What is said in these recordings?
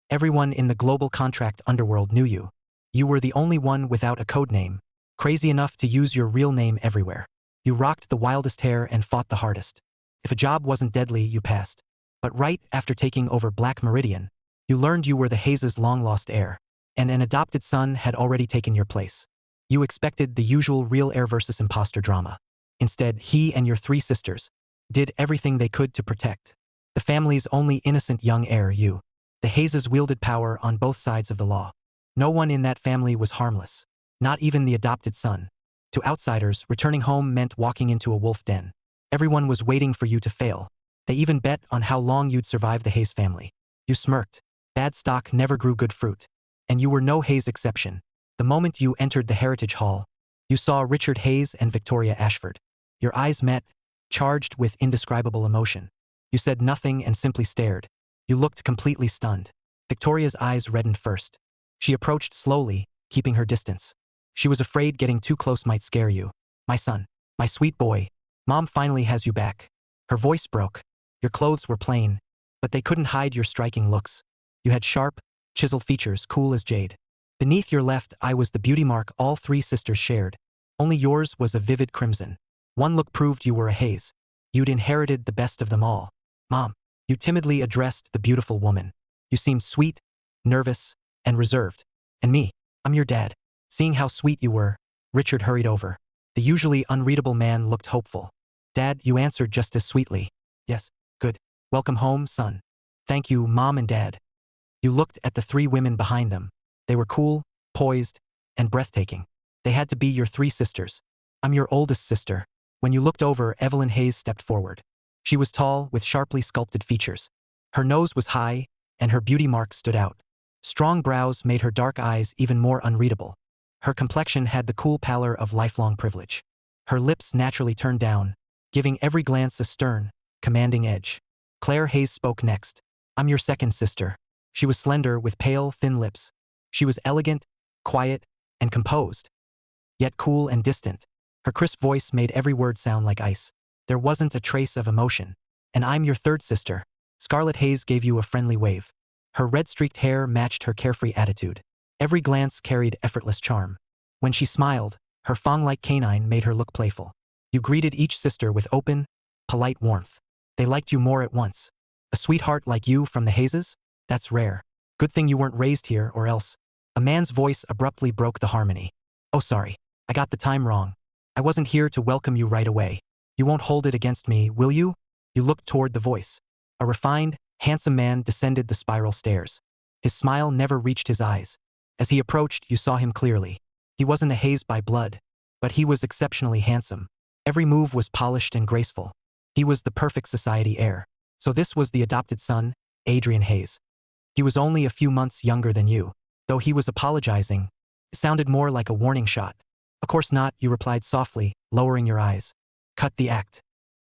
Everyone in the global contract underworld knew you. You were the only one without a code name, crazy enough to use your real name everywhere. You rocked the wildest hair and fought the hardest. If a job wasn't deadly, you passed. But right after taking over Black Meridian, you learned you were the Hayes' long-lost heir, and an adopted son had already taken your place. You expected the usual real heir versus imposter drama. Instead, he and your 3 sisters did everything they could to protect the family's only innocent young heir, you. The Hayes wielded power on both sides of the law. No one in that family was harmless, not even the adopted son. To outsiders, returning home meant walking into a wolf den. Everyone was waiting for you to fail. They even bet on how long you'd survive the Hayes family. You smirked. Bad stock never grew good fruit. And you were no Hayes exception. The moment you entered the Heritage Hall, you saw Richard Hayes and Victoria Ashford. Your eyes met, charged with indescribable emotion. You said nothing and simply stared. You looked completely stunned. Victoria's eyes reddened first. She approached slowly, keeping her distance. She was afraid getting too close might scare you. My son, my sweet boy, Mom finally has you back. Her voice broke. Your clothes were plain, but they couldn't hide your striking looks. You had sharp, chiseled features, cool as jade. Beneath your left eye was the beauty mark all 3 sisters shared. Only yours was a vivid crimson. One look proved you were a Hayes. You'd inherited the best of them all. Mom, you timidly addressed the beautiful woman. You seemed sweet, nervous, and reserved. And me, I'm your dad. Seeing how sweet you were, Richard hurried over. The usually unreadable man looked hopeful. Dad, you answered just as sweetly. Yes, good. Welcome home, son. Thank you, Mom and Dad. You looked at the 3 women behind them. They were cool, poised, and breathtaking. They had to be your 3 sisters. I'm your oldest sister. When you looked over, Evelyn Hayes stepped forward. She was tall, with sharply sculpted features. Her nose was high, and her beauty mark stood out. Strong brows made her dark eyes even more unreadable. Her complexion had the cool pallor of lifelong privilege. Her lips naturally turned down, giving every glance a stern, commanding edge. Claire Hayes spoke next. I'm your second sister. She was slender, with pale, thin lips. She was elegant, quiet, and composed, yet cool and distant. Her crisp voice made every word sound like ice. There wasn't a trace of emotion. And I'm your third sister. Scarlett Hayes gave you a friendly wave. Her red-streaked hair matched her carefree attitude. Every glance carried effortless charm. When she smiled, her fang-like canine made her look playful. You greeted each sister with open, polite warmth. They liked you more at once. A sweetheart like you from the Hayes? That's rare. Good thing you weren't raised here, or else. A man's voice abruptly broke the harmony. Oh, sorry. I got the time wrong. I wasn't here to welcome you right away. You won't hold it against me, will you? You looked toward the voice. A refined, handsome man descended the spiral stairs. His smile never reached his eyes. As he approached, you saw him clearly. He wasn't a Hayes by blood, but he was exceptionally handsome. Every move was polished and graceful. He was the perfect society heir. So this was the adopted son, Adrian Hayes. He was only a few months younger than you. Though he was apologizing, it sounded more like a warning shot. Of course not, you replied softly, lowering your eyes. Cut the act.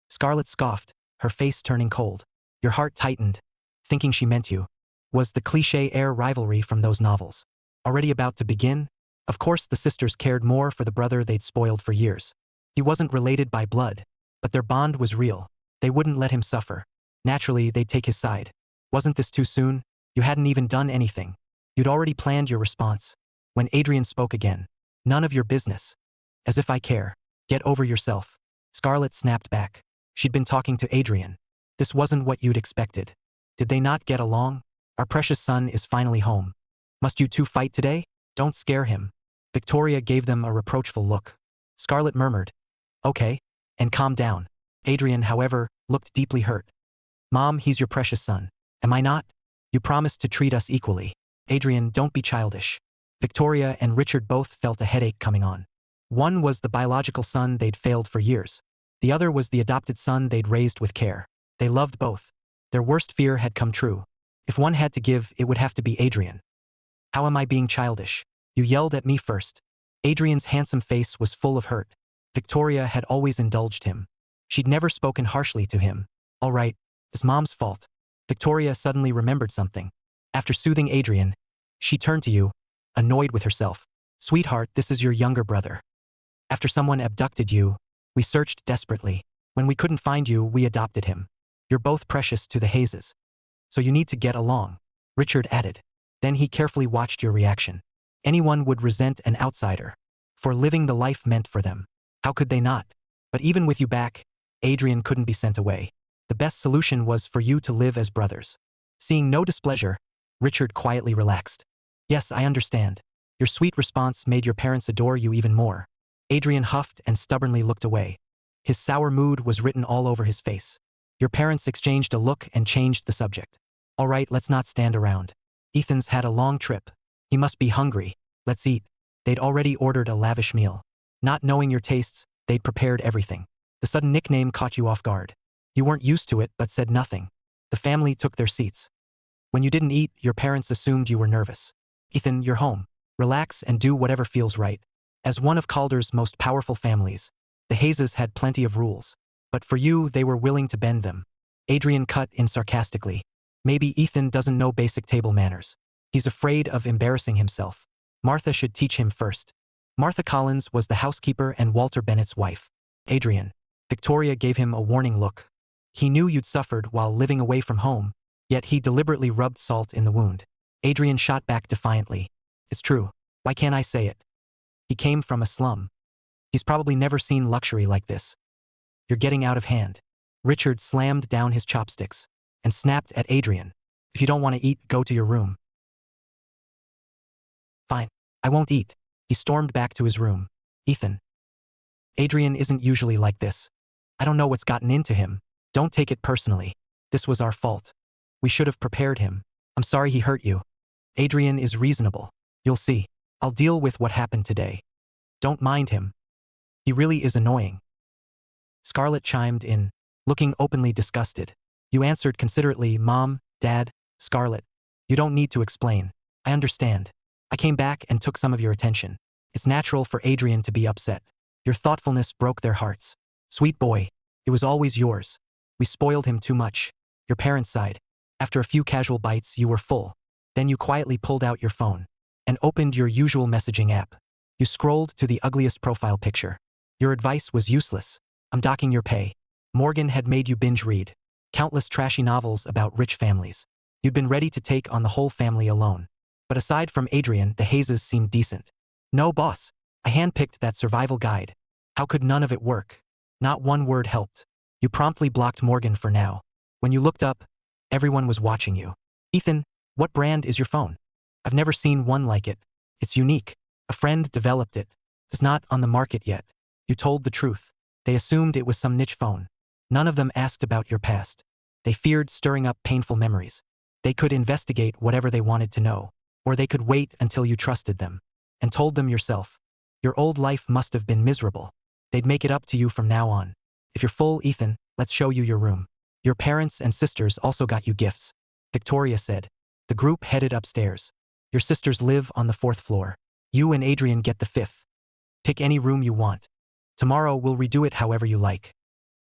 Scarlett scoffed, her face turning cold. Your heart tightened, thinking she meant you. Was the cliché heir rivalry from those novels already about to begin? Of course the sisters cared more for the brother they'd spoiled for years. He wasn't related by blood, but their bond was real. They wouldn't let him suffer. Naturally, they'd take his side. Wasn't this too soon? You hadn't even done anything. You'd already planned your response. When Adrian spoke again. None of your business. As if I care. Get over yourself. Scarlett snapped back. She'd been talking to Adrian. This wasn't what you'd expected. Did they not get along? Our precious son is finally home. Must you two fight today? Don't scare him. Victoria gave them a reproachful look. Scarlett murmured. Okay. And calmed down. Adrian, however, looked deeply hurt. Mom, he's your precious son. Am I not? You promised to treat us equally. Adrian, don't be childish. Victoria and Richard both felt a headache coming on. One was the biological son they'd failed for years. The other was the adopted son they'd raised with care. They loved both. Their worst fear had come true. If one had to give, it would have to be Adrian. How am I being childish? You yelled at me first. Adrian's handsome face was full of hurt. Victoria had always indulged him. She'd never spoken harshly to him. All right, it's Mom's fault. Victoria suddenly remembered something. After soothing Adrian, she turned to you, annoyed with herself. Sweetheart, this is your younger brother. After someone abducted you, we searched desperately. When we couldn't find you, we adopted him. You're both precious to the Hayes. So you need to get along. Richard added. Then he carefully watched your reaction. Anyone would resent an outsider for living the life meant for them. How could they not? But even with you back, Adrian couldn't be sent away. The best solution was for you to live as brothers. Seeing no displeasure, Richard quietly relaxed. Yes, I understand. Your sweet response made your parents adore you even more. Adrian huffed and stubbornly looked away. His sour mood was written all over his face. Your parents exchanged a look and changed the subject. All right, let's not stand around. Ethan's had a long trip. He must be hungry. Let's eat. They'd already ordered a lavish meal. Not knowing your tastes, they'd prepared everything. The sudden nickname caught you off guard. You weren't used to it but said nothing. The family took their seats. When you didn't eat, your parents assumed you were nervous. Ethan, you're home. Relax and do whatever feels right. As one of Calder's most powerful families, the Hayes had plenty of rules. But for you, they were willing to bend them. Adrian cut in sarcastically. Maybe Ethan doesn't know basic table manners. He's afraid of embarrassing himself. Martha should teach him first. Martha Collins was the housekeeper and Walter Bennett's wife. Adrian. Victoria gave him a warning look. He knew you'd suffered while living away from home, yet he deliberately rubbed salt in the wound. Adrian shot back defiantly. It's true. Why can't I say it? He came from a slum. He's probably never seen luxury like this. You're getting out of hand. Richard slammed down his chopsticks and snapped at Adrian. If you don't want to eat, go to your room. Fine. I won't eat. He stormed back to his room. Ethan. Adrian isn't usually like this. I don't know what's gotten into him. Don't take it personally. This was our fault. We should have prepared him. I'm sorry he hurt you. Adrian is reasonable. You'll see. I'll deal with what happened today. Don't mind him. He really is annoying. Scarlett chimed in, looking openly disgusted. You answered considerately, Mom, Dad, Scarlett. You don't need to explain. I understand. I came back and took some of your attention. It's natural for Adrian to be upset. Your thoughtfulness broke their hearts. Sweet boy. It was always yours. We spoiled him too much. Your parents sighed. After a few casual bites, you were full. Then you quietly pulled out your phone and opened your usual messaging app. You scrolled to the ugliest profile picture. Your advice was useless. I'm docking your pay. Morgan had made you binge read countless trashy novels about rich families. You'd been ready to take on the whole family alone. But aside from Adrian, the Hayes seemed decent. No, boss. I handpicked that survival guide. How could none of it work? Not one word helped. You promptly blocked Morgan for now. When you looked up, everyone was watching you. Ethan, what brand is your phone? I've never seen one like it. It's unique. A friend developed it. It's not on the market yet. You told the truth. They assumed it was some niche phone. None of them asked about your past. They feared stirring up painful memories. They could investigate whatever they wanted to know. Or they could wait until you trusted them and told them yourself. Your old life must have been miserable. They'd make it up to you from now on. If you're full, Ethan, let's show you your room. Your parents and sisters also got you gifts. Victoria said. The group headed upstairs. Your sisters live on the 4th floor. You and Adrian get the 5th. Pick any room you want. Tomorrow we'll redo it however you like.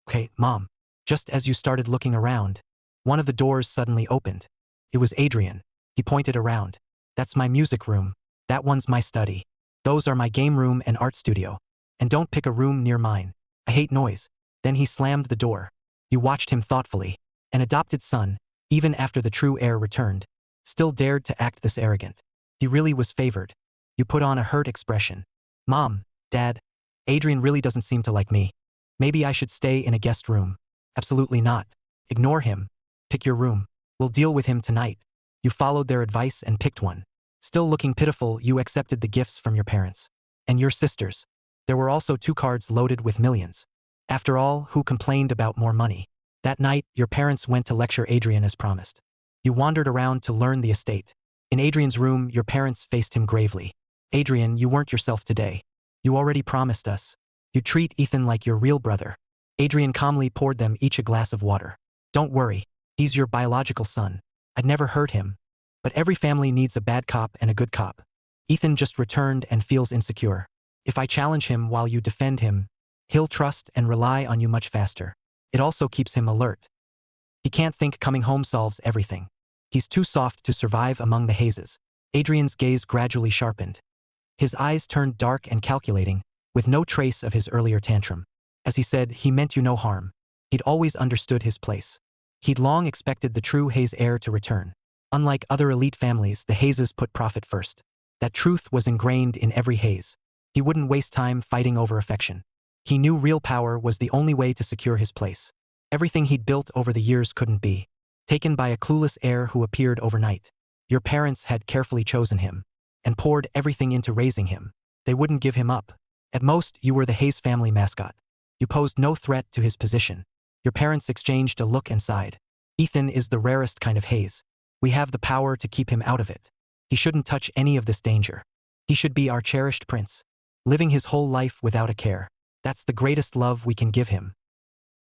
Okay, Mom. Just as you started looking around, one of the doors suddenly opened. It was Adrian. He pointed around. That's my music room. That one's my study. Those are my game room and art studio. And don't pick a room near mine. I hate noise. Then he slammed the door. You watched him thoughtfully. An adopted son, even after the true heir returned, still dared to act this arrogant. He really was favored. You put on a hurt expression. Mom, Dad, Adrian really doesn't seem to like me. Maybe I should stay in a guest room. Absolutely not. Ignore him. Pick your room. We'll deal with him tonight. You followed their advice and picked one. Still looking pitiful, you accepted the gifts from your parents. And your sisters. There were also 2 cards loaded with millions. After all, who complained about more money? That night, your parents went to lecture Adrian as promised. You wandered around to learn the estate. In Adrian's room, your parents faced him gravely. Adrian, you weren't yourself today. You already promised us. You treat Ethan like your real brother. Adrian calmly poured them each a glass of water. Don't worry. He's your biological son. I'd never hurt him. But every family needs a bad cop and a good cop. Ethan just returned and feels insecure. If I challenge him while you defend him, he'll trust and rely on you much faster. It also keeps him alert. He can't think coming home solves everything. He's too soft to survive among the Hayes. Adrian's gaze gradually sharpened. His eyes turned dark and calculating, with no trace of his earlier tantrum. As he said, he meant you no harm. He'd always understood his place. He'd long expected the true Hayes heir to return. Unlike other elite families, the Heises put profit first. That truth was ingrained in every Heis. He wouldn't waste time fighting over affection. He knew real power was the only way to secure his place. Everything he'd built over the years couldn't be taken by a clueless heir who appeared overnight. Your parents had carefully chosen him and poured everything into raising him. They wouldn't give him up. At most, you were the Heis family mascot. You posed no threat to his position. Your parents exchanged a look and sighed. Ethan is the rarest kind of Heis. We have the power to keep him out of it. He shouldn't touch any of this danger. He should be our cherished prince, living his whole life without a care. That's the greatest love we can give him.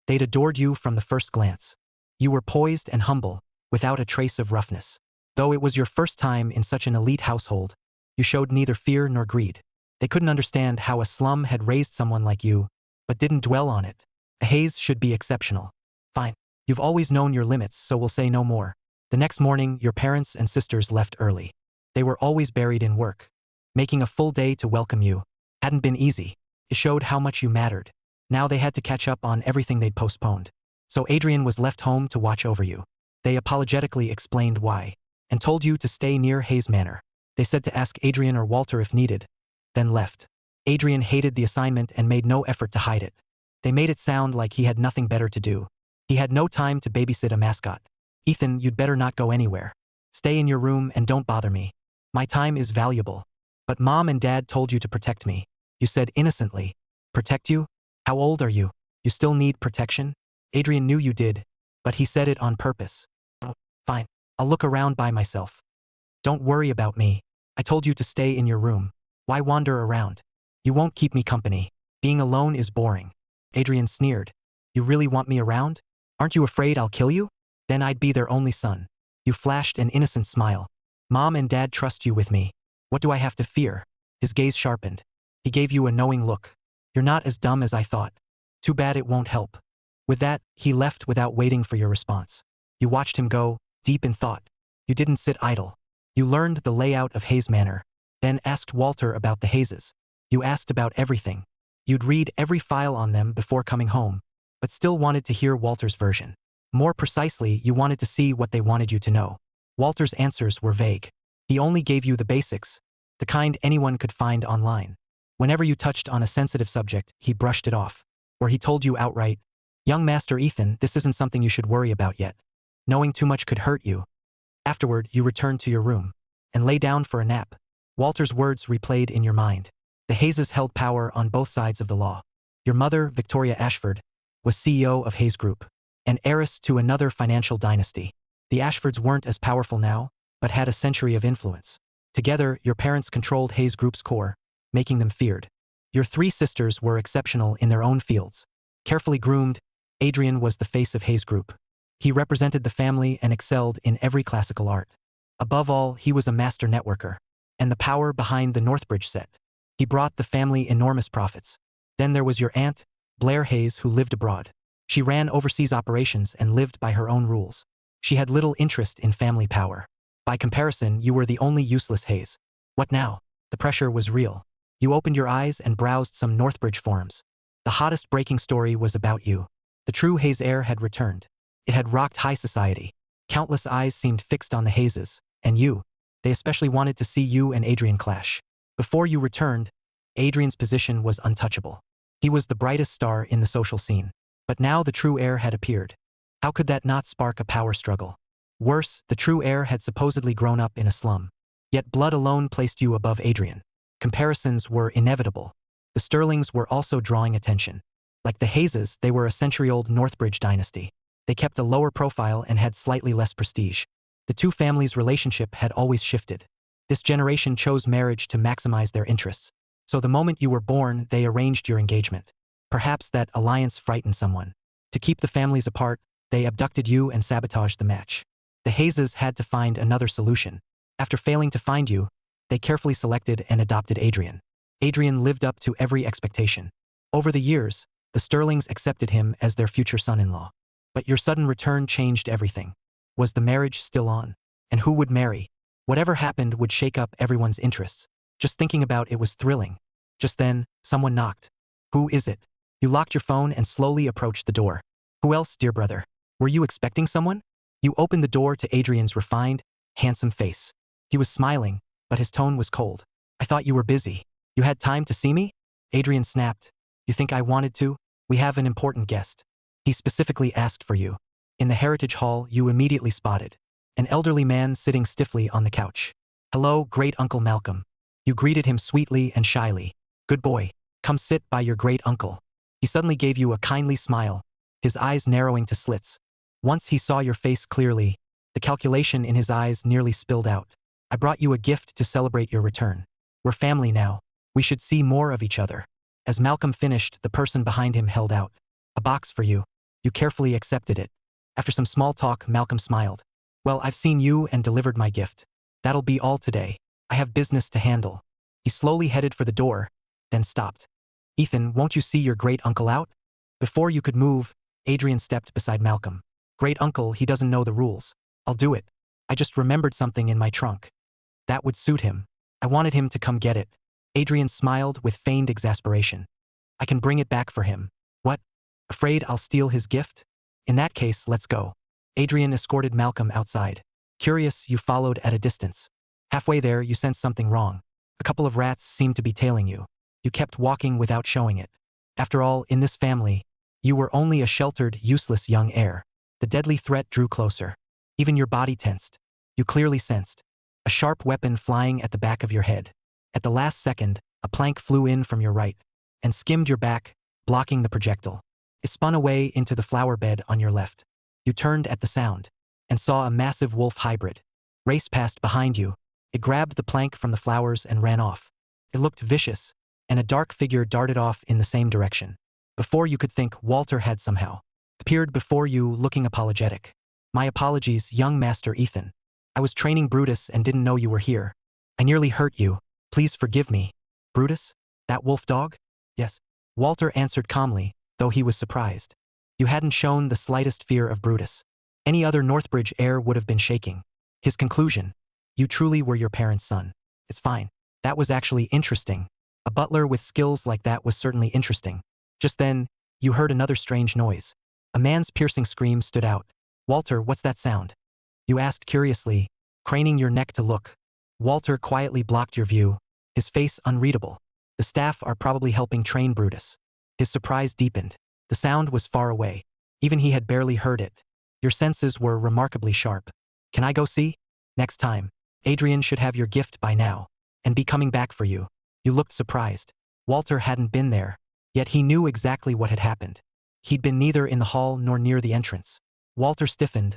They'd adored you from the first glance. You were poised and humble, without a trace of roughness. Though it was your first time in such an elite household, you showed neither fear nor greed. They couldn't understand how a slum had raised someone like you, but didn't dwell on it. A Heis should be exceptional. Fine. You've always known your limits, so we'll say no more. The next morning, your parents and sisters left early. They were always buried in work. Making a full day to welcome you hadn't been easy. It showed how much you mattered. Now they had to catch up on everything they'd postponed. So Adrian was left home to watch over you. They apologetically explained why, and told you to stay near Heis Manor. They said to ask Adrian or Walter if needed, then left. Adrian hated the assignment and made no effort to hide it. They made it sound like he had nothing better to do. He had no time to babysit a mascot. Ethan, you'd better not go anywhere. Stay in your room and don't bother me. My time is valuable. But Mom and Dad told you to protect me. You said innocently. Protect you? How old are you? You still need protection? Adrian knew you did, but he said it on purpose. Oh, fine. I'll look around by myself. Don't worry about me. I told you to stay in your room. Why wander around? You won't keep me company. Being alone is boring. Adrian sneered. You really want me around? Aren't you afraid I'll kill you? Then I'd be their only son. You flashed an innocent smile. Mom and Dad trust you with me. What do I have to fear? His gaze sharpened. He gave you a knowing look. You're not as dumb as I thought. Too bad it won't help. With that, he left without waiting for your response. You watched him go, deep in thought. You didn't sit idle. You learned the layout of Heis Manor, then asked Walter about the Heises. You asked about everything. You'd read every file on them before coming home, but still wanted to hear Walter's version. More precisely, you wanted to see what they wanted you to know. Walter's answers were vague. He only gave you the basics, the kind anyone could find online. Whenever you touched on a sensitive subject, he brushed it off. Or he told you outright, Young Master Ethan, this isn't something you should worry about yet. Knowing too much could hurt you. Afterward, you returned to your room and lay down for a nap. Walter's words replayed in your mind. The Heises held power on both sides of the law. Your mother, Victoria Ashford, was CEO of Heis Group, an heiress to another financial dynasty. The Ashfords weren't as powerful now, but had a century of influence. Together, your parents controlled Heis Group's core, making them feared. Your three sisters were exceptional in their own fields. Carefully groomed, Adrian was the face of Heis Group. He represented the family and excelled in every classical art. Above all, he was a master networker, and the power behind the Northbridge set. He brought the family enormous profits. Then there was your aunt, Blair Heis, who lived abroad. She ran overseas operations and lived by her own rules. She had little interest in family power. By comparison, you were the only useless Heis. What now? The pressure was real. You opened your eyes and browsed some Northbridge forums. The hottest breaking story was about you. The true Heis heir had returned. It had rocked high society. Countless eyes seemed fixed on the Heises, and you. They especially wanted to see you and Adrian clash. Before you returned, Adrian's position was untouchable. He was the brightest star in the social scene. But now the true heir had appeared. How could that not spark a power struggle? Worse, the true heir had supposedly grown up in a slum. Yet blood alone placed you above Adrian. Comparisons were inevitable. The Sterlings were also drawing attention. Like the Heises, they were a century-old Northbridge dynasty. They kept a lower profile and had slightly less prestige. The two families' relationship had always shifted. This generation chose marriage to maximize their interests. So the moment you were born, they arranged your engagement. Perhaps that alliance frightened someone. To keep the families apart, they abducted you and sabotaged the match. The Heises had to find another solution. After failing to find you, they carefully selected and adopted Adrian. Adrian lived up to every expectation. Over the years, the Sterlings accepted him as their future son-in-law. But your sudden return changed everything. Was the marriage still on? And who would marry? Whatever happened would shake up everyone's interests. Just thinking about it was thrilling. Just then, someone knocked. Who is it? You locked your phone and slowly approached the door. Who else, dear brother? Were you expecting someone? You opened the door to Adrian's refined, handsome face. He was smiling, but his tone was cold. I thought you were busy. You had time to see me? Adrian snapped. You think I wanted to? We have an important guest. He specifically asked for you. In the heritage hall, you immediately spotted an elderly man sitting stiffly on the couch. Hello, great Uncle Malcolm. You greeted him sweetly and shyly. Good boy. Come sit by your great uncle. He suddenly gave you a kindly smile, his eyes narrowing to slits. Once he saw your face clearly, the calculation in his eyes nearly spilled out. I brought you a gift to celebrate your return. We're family now. We should see more of each other. As Malcolm finished, the person behind him held out a box for you. You carefully accepted it. After some small talk, Malcolm smiled. Well, I've seen you and delivered my gift. That'll be all today. I have business to handle. He slowly headed for the door, then stopped. Ethan, won't you see your great uncle out? Before you could move, Adrian stepped beside Malcolm. Great uncle, he doesn't know the rules. I'll do it. I just remembered something in my trunk. That would suit him. I wanted him to come get it. Adrian smiled with feigned exasperation. I can bring it back for him. What? Afraid I'll steal his gift? In that case, let's go. Adrian escorted Malcolm outside. Curious, you followed at a distance. Halfway there, you sensed something wrong. A couple of rats seemed to be tailing you. You kept walking without showing it. After all, in this family, you were only a sheltered, useless young heir. The deadly threat drew closer. Even your body tensed. You clearly sensed a sharp weapon flying at the back of your head. At the last second, a plank flew in from your right and skimmed your back, blocking the projectile. It spun away into the flower bed on your left. You turned at the sound and saw a massive wolf hybrid race past behind you. It grabbed the plank from the flowers and ran off. It looked vicious, and a dark figure darted off in the same direction. Before you could think, Walter had somehow appeared before you, looking apologetic. My apologies, young Master Ethan. I was training Brutus and didn't know you were here. I nearly hurt you. Please forgive me. Brutus? That wolf dog? Yes. Walter answered calmly, though he was surprised. You hadn't shown the slightest fear of Brutus. Any other Northbridge heir would have been shaking. His conclusion: you truly were your parents' son. It's fine. That was actually interesting. A butler with skills like that was certainly interesting. Just then, you heard another strange noise. A man's piercing scream stood out. Walter, what's that sound? You asked curiously, craning your neck to look. Walter quietly blocked your view, his face unreadable. The staff are probably helping train Brutus. His surprise deepened. The sound was far away. Even he had barely heard it. Your senses were remarkably sharp. Can I go see? Next time. Adrian should have your gift by now, and be coming back for you. You looked surprised. Walter hadn't been there, yet he knew exactly what had happened. He'd been neither in the hall nor near the entrance. Walter stiffened,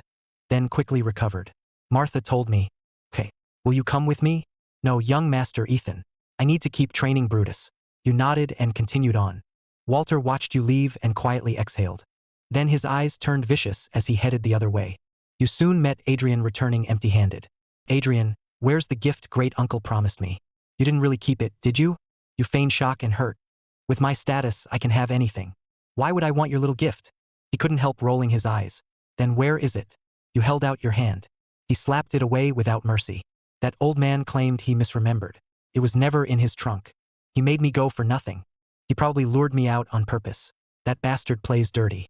then quickly recovered. Martha told me. Okay, will you come with me? No, young Master Ethan. I need to keep training Brutus. You nodded and continued on. Walter watched you leave and quietly exhaled. Then his eyes turned vicious as he headed the other way. You soon met Adrian returning empty-handed. Adrian, where's the gift great uncle promised me? You didn't really keep it, did you? You feigned shock and hurt. With my status, I can have anything. Why would I want your little gift? He couldn't help rolling his eyes. Then where is it? You held out your hand. He slapped it away without mercy. That old man claimed he misremembered. It was never in his trunk. He made me go for nothing. He probably lured me out on purpose. That bastard plays dirty.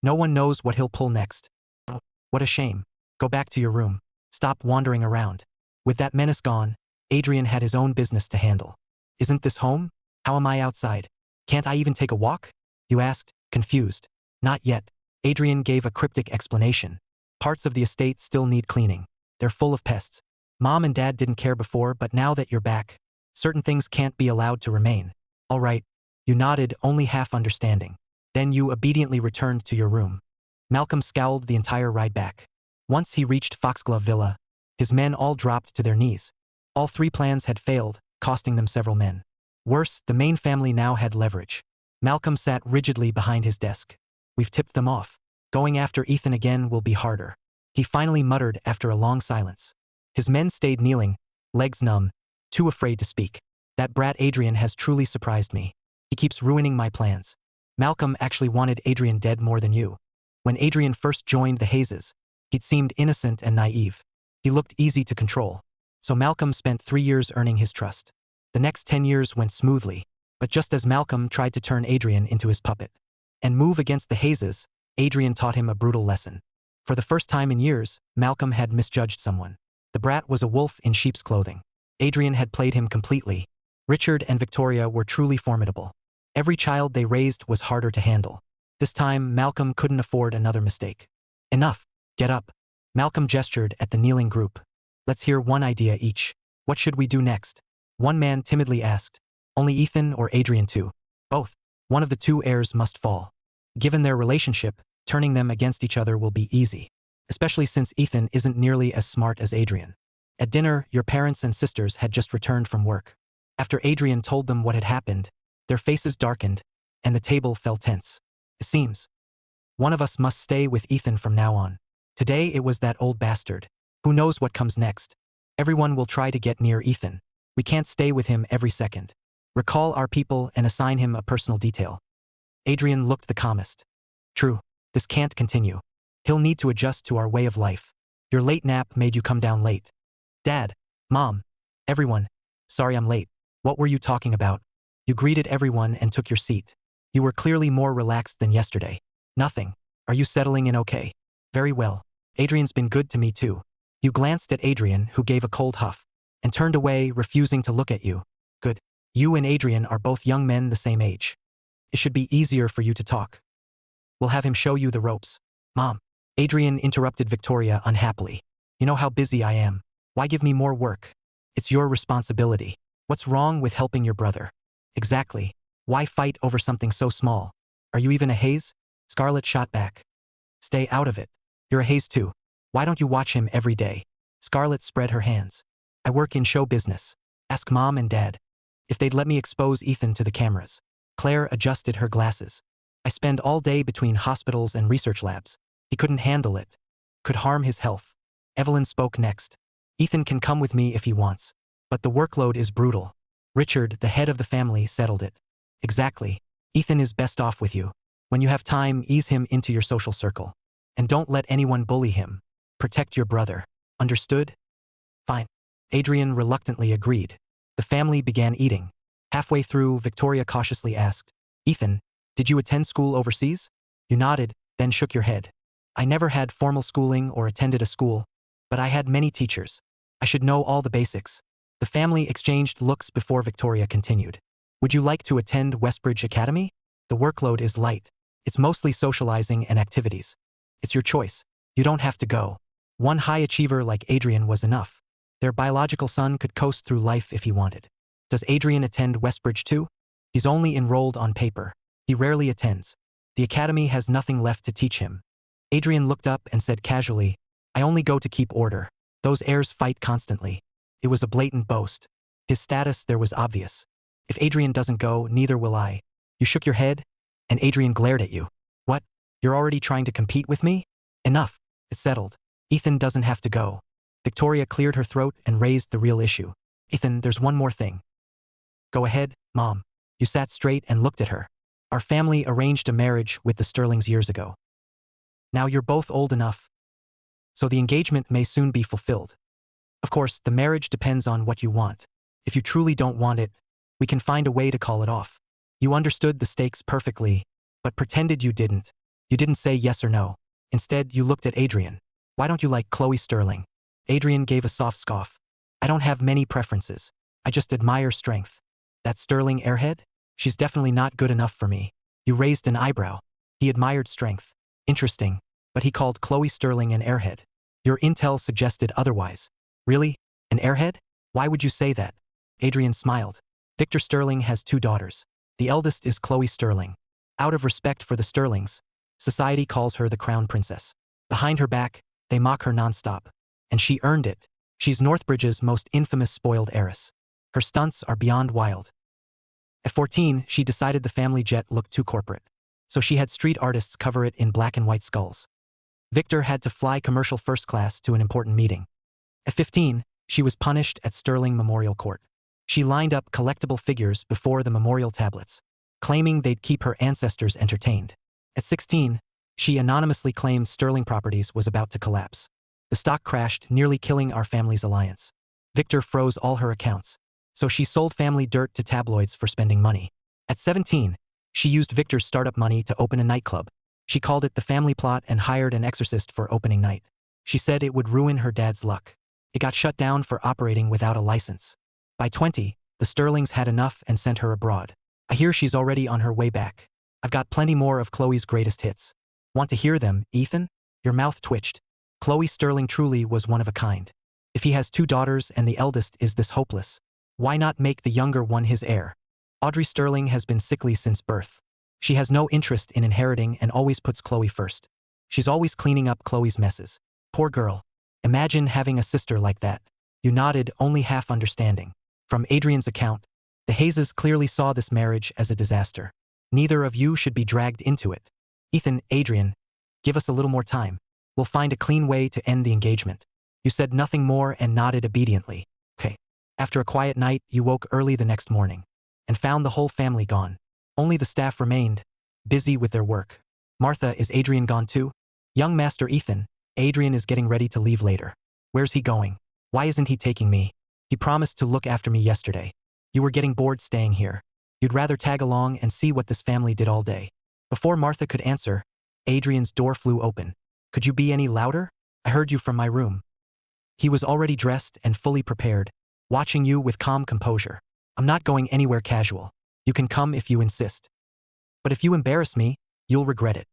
No one knows what he'll pull next. Oh, what a shame. Go back to your room. Stop wandering around. With that menace gone, Adrian had his own business to handle. Isn't this home? How am I outside? Can't I even take a walk? You asked, confused. Not yet. Adrian gave a cryptic explanation. Parts of the estate still need cleaning. They're full of pests. Mom and Dad didn't care before, but now that you're back, certain things can't be allowed to remain. All right. You nodded, only half understanding. Then you obediently returned to your room. Malcolm scowled the entire ride back. Once he reached Foxglove Villa, his men all dropped to their knees. All three plans had failed, costing them several men. Worse, the main family now had leverage. Malcolm sat rigidly behind his desk. We've tipped them off. Going after Ethan again will be harder. He finally muttered after a long silence. His men stayed kneeling, legs numb, too afraid to speak. That brat Adrian has truly surprised me. He keeps ruining my plans. Malcolm actually wanted Adrian dead more than you. When Adrian first joined the Hazes, he'd seemed innocent and naive. He looked easy to control. So Malcolm spent 3 years earning his trust. The next 10 years went smoothly, but just as Malcolm tried to turn Adrian into his puppet and move against the Hazes, Adrian taught him a brutal lesson. For the first time in years, Malcolm had misjudged someone. The brat was a wolf in sheep's clothing. Adrian had played him completely. Richard and Victoria were truly formidable. Every child they raised was harder to handle. This time, Malcolm couldn't afford another mistake. Enough. Get up. Malcolm gestured at the kneeling group. Let's hear one idea each. What should we do next? One man timidly asked. Only Ethan or Adrian too? Both. One of the two heirs must fall. Given their relationship, turning them against each other will be easy. Especially since Ethan isn't nearly as smart as Adrian. At dinner, your parents and sisters had just returned from work. After Adrian told them what had happened, their faces darkened, and the table fell tense. It seems. One of us must stay with Ethan from now on. Today it was that old bastard. Who knows what comes next? Everyone will try to get near Ethan. We can't stay with him every second. Recall our people and assign him a personal detail. Adrian looked the calmest. True. This can't continue. He'll need to adjust to our way of life. Your late nap made you come down late. Dad. Mom. Everyone. Sorry I'm late. What were you talking about? You greeted everyone and took your seat. You were clearly more relaxed than yesterday. Nothing. Are you settling in okay? Very well. Adrian's been good to me too. You glanced at Adrian, who gave a cold huff, and turned away, refusing to look at you. Good. You and Adrian are both young men the same age. It should be easier for you to talk. We'll have him show you the ropes. Mom. Adrian interrupted Victoria unhappily. You know how busy I am. Why give me more work? It's your responsibility. What's wrong with helping your brother? Exactly. Why fight over something so small? Are you even a Hayes? Scarlett shot back. Stay out of it. You're a Hayes too. Why don't you watch him every day? Scarlett spread her hands. I work in show business. Ask Mom and Dad. If they'd let me expose Ethan to the cameras. Claire adjusted her glasses. I spend all day between hospitals and research labs. He couldn't handle it. Could harm his health. Evelyn spoke next. Ethan can come with me if he wants. But the workload is brutal. Richard, the head of the family, settled it. Exactly. Ethan is best off with you. When you have time, ease him into your social circle. And don't let anyone bully him. Protect your brother. Understood? Fine. Adrian reluctantly agreed. The family began eating. Halfway through, Victoria cautiously asked, Ethan, did you attend school overseas? You nodded, then shook your head. I never had formal schooling or attended a school, but I had many teachers. I should know all the basics. The family exchanged looks before Victoria continued. Would you like to attend Westbridge Academy? The workload is light. It's mostly socializing and activities. It's your choice. You don't have to go. One high achiever like Adrian was enough. Their biological son could coast through life if he wanted. Does Adrian attend Westbridge too? He's only enrolled on paper. He rarely attends. The academy has nothing left to teach him. Adrian looked up and said casually, I only go to keep order. Those heirs fight constantly. It was a blatant boast. His status there was obvious. If Adrian doesn't go, neither will I. You shook your head, and Adrian glared at you. What? You're already trying to compete with me? Enough. It's settled. Ethan doesn't have to go. Victoria cleared her throat and raised the real issue. Ethan, there's one more thing. Go ahead, Mom. You sat straight and looked at her. Our family arranged a marriage with the Sterlings years ago. Now you're both old enough, so the engagement may soon be fulfilled. Of course, the marriage depends on what you want. If you truly don't want it, we can find a way to call it off. You understood the stakes perfectly, but pretended you didn't. You didn't say yes or no. Instead, you looked at Adrian. Why don't you like Chloe Sterling? Adrian gave a soft scoff. I don't have many preferences. I just admire strength. That Sterling airhead? She's definitely not good enough for me. You raised an eyebrow. He admired strength. Interesting, but he called Chloe Sterling an airhead. Your intel suggested otherwise. Really? An airhead? Why would you say that? Adrian smiled. Victor Sterling has 2 daughters. The eldest is Chloe Sterling. Out of respect for the Sterlings, society calls her the crown princess. Behind her back, they mock her nonstop. And she earned it. She's Northbridge's most infamous spoiled heiress. Her stunts are beyond wild. At 14, she decided the family jet looked too corporate. So she had street artists cover it in black and white skulls. Victor had to fly commercial first class to an important meeting. At 15, she was punished at Sterling Memorial Court. She lined up collectible figures before the memorial tablets, claiming they'd keep her ancestors entertained. At 16, she anonymously claimed Sterling Properties was about to collapse. The stock crashed, nearly killing our family's alliance. Victor froze all her accounts, so she sold family dirt to tabloids for spending money. At 17, she used Victor's startup money to open a nightclub. She called it the family plot and hired an exorcist for opening night. She said it would ruin her dad's luck. It got shut down for operating without a license. By 20, the Sterlings had enough and sent her abroad. I hear she's already on her way back. I've got plenty more of Chloe's greatest hits. Want to hear them, Ethan? Your mouth twitched. Chloe Sterling truly was one of a kind. If he has 2 daughters and the eldest is this hopeless, why not make the younger one his heir? Audrey Sterling has been sickly since birth. She has no interest in inheriting and always puts Chloe first. She's always cleaning up Chloe's messes. Poor girl. Imagine having a sister like that. You nodded, only half understanding. From Adrian's account, the Hayeses clearly saw this marriage as a disaster. Neither of you should be dragged into it. Ethan, Adrian, give us a little more time. We'll find a clean way to end the engagement. You said nothing more and nodded obediently. Okay. After a quiet night, you woke early the next morning and found the whole family gone. Only the staff remained, busy with their work. Martha, is Adrian gone too? Young Master Ethan, Adrian is getting ready to leave later. Where's he going? Why isn't he taking me? He promised to look after me yesterday. You were getting bored staying here. You'd rather tag along and see what this family did all day. Before Martha could answer, Adrian's door flew open. Could you be any louder? I heard you from my room. He was already dressed and fully prepared, watching you with calm composure. I'm not going anywhere casual. You can come if you insist. But if you embarrass me, you'll regret it.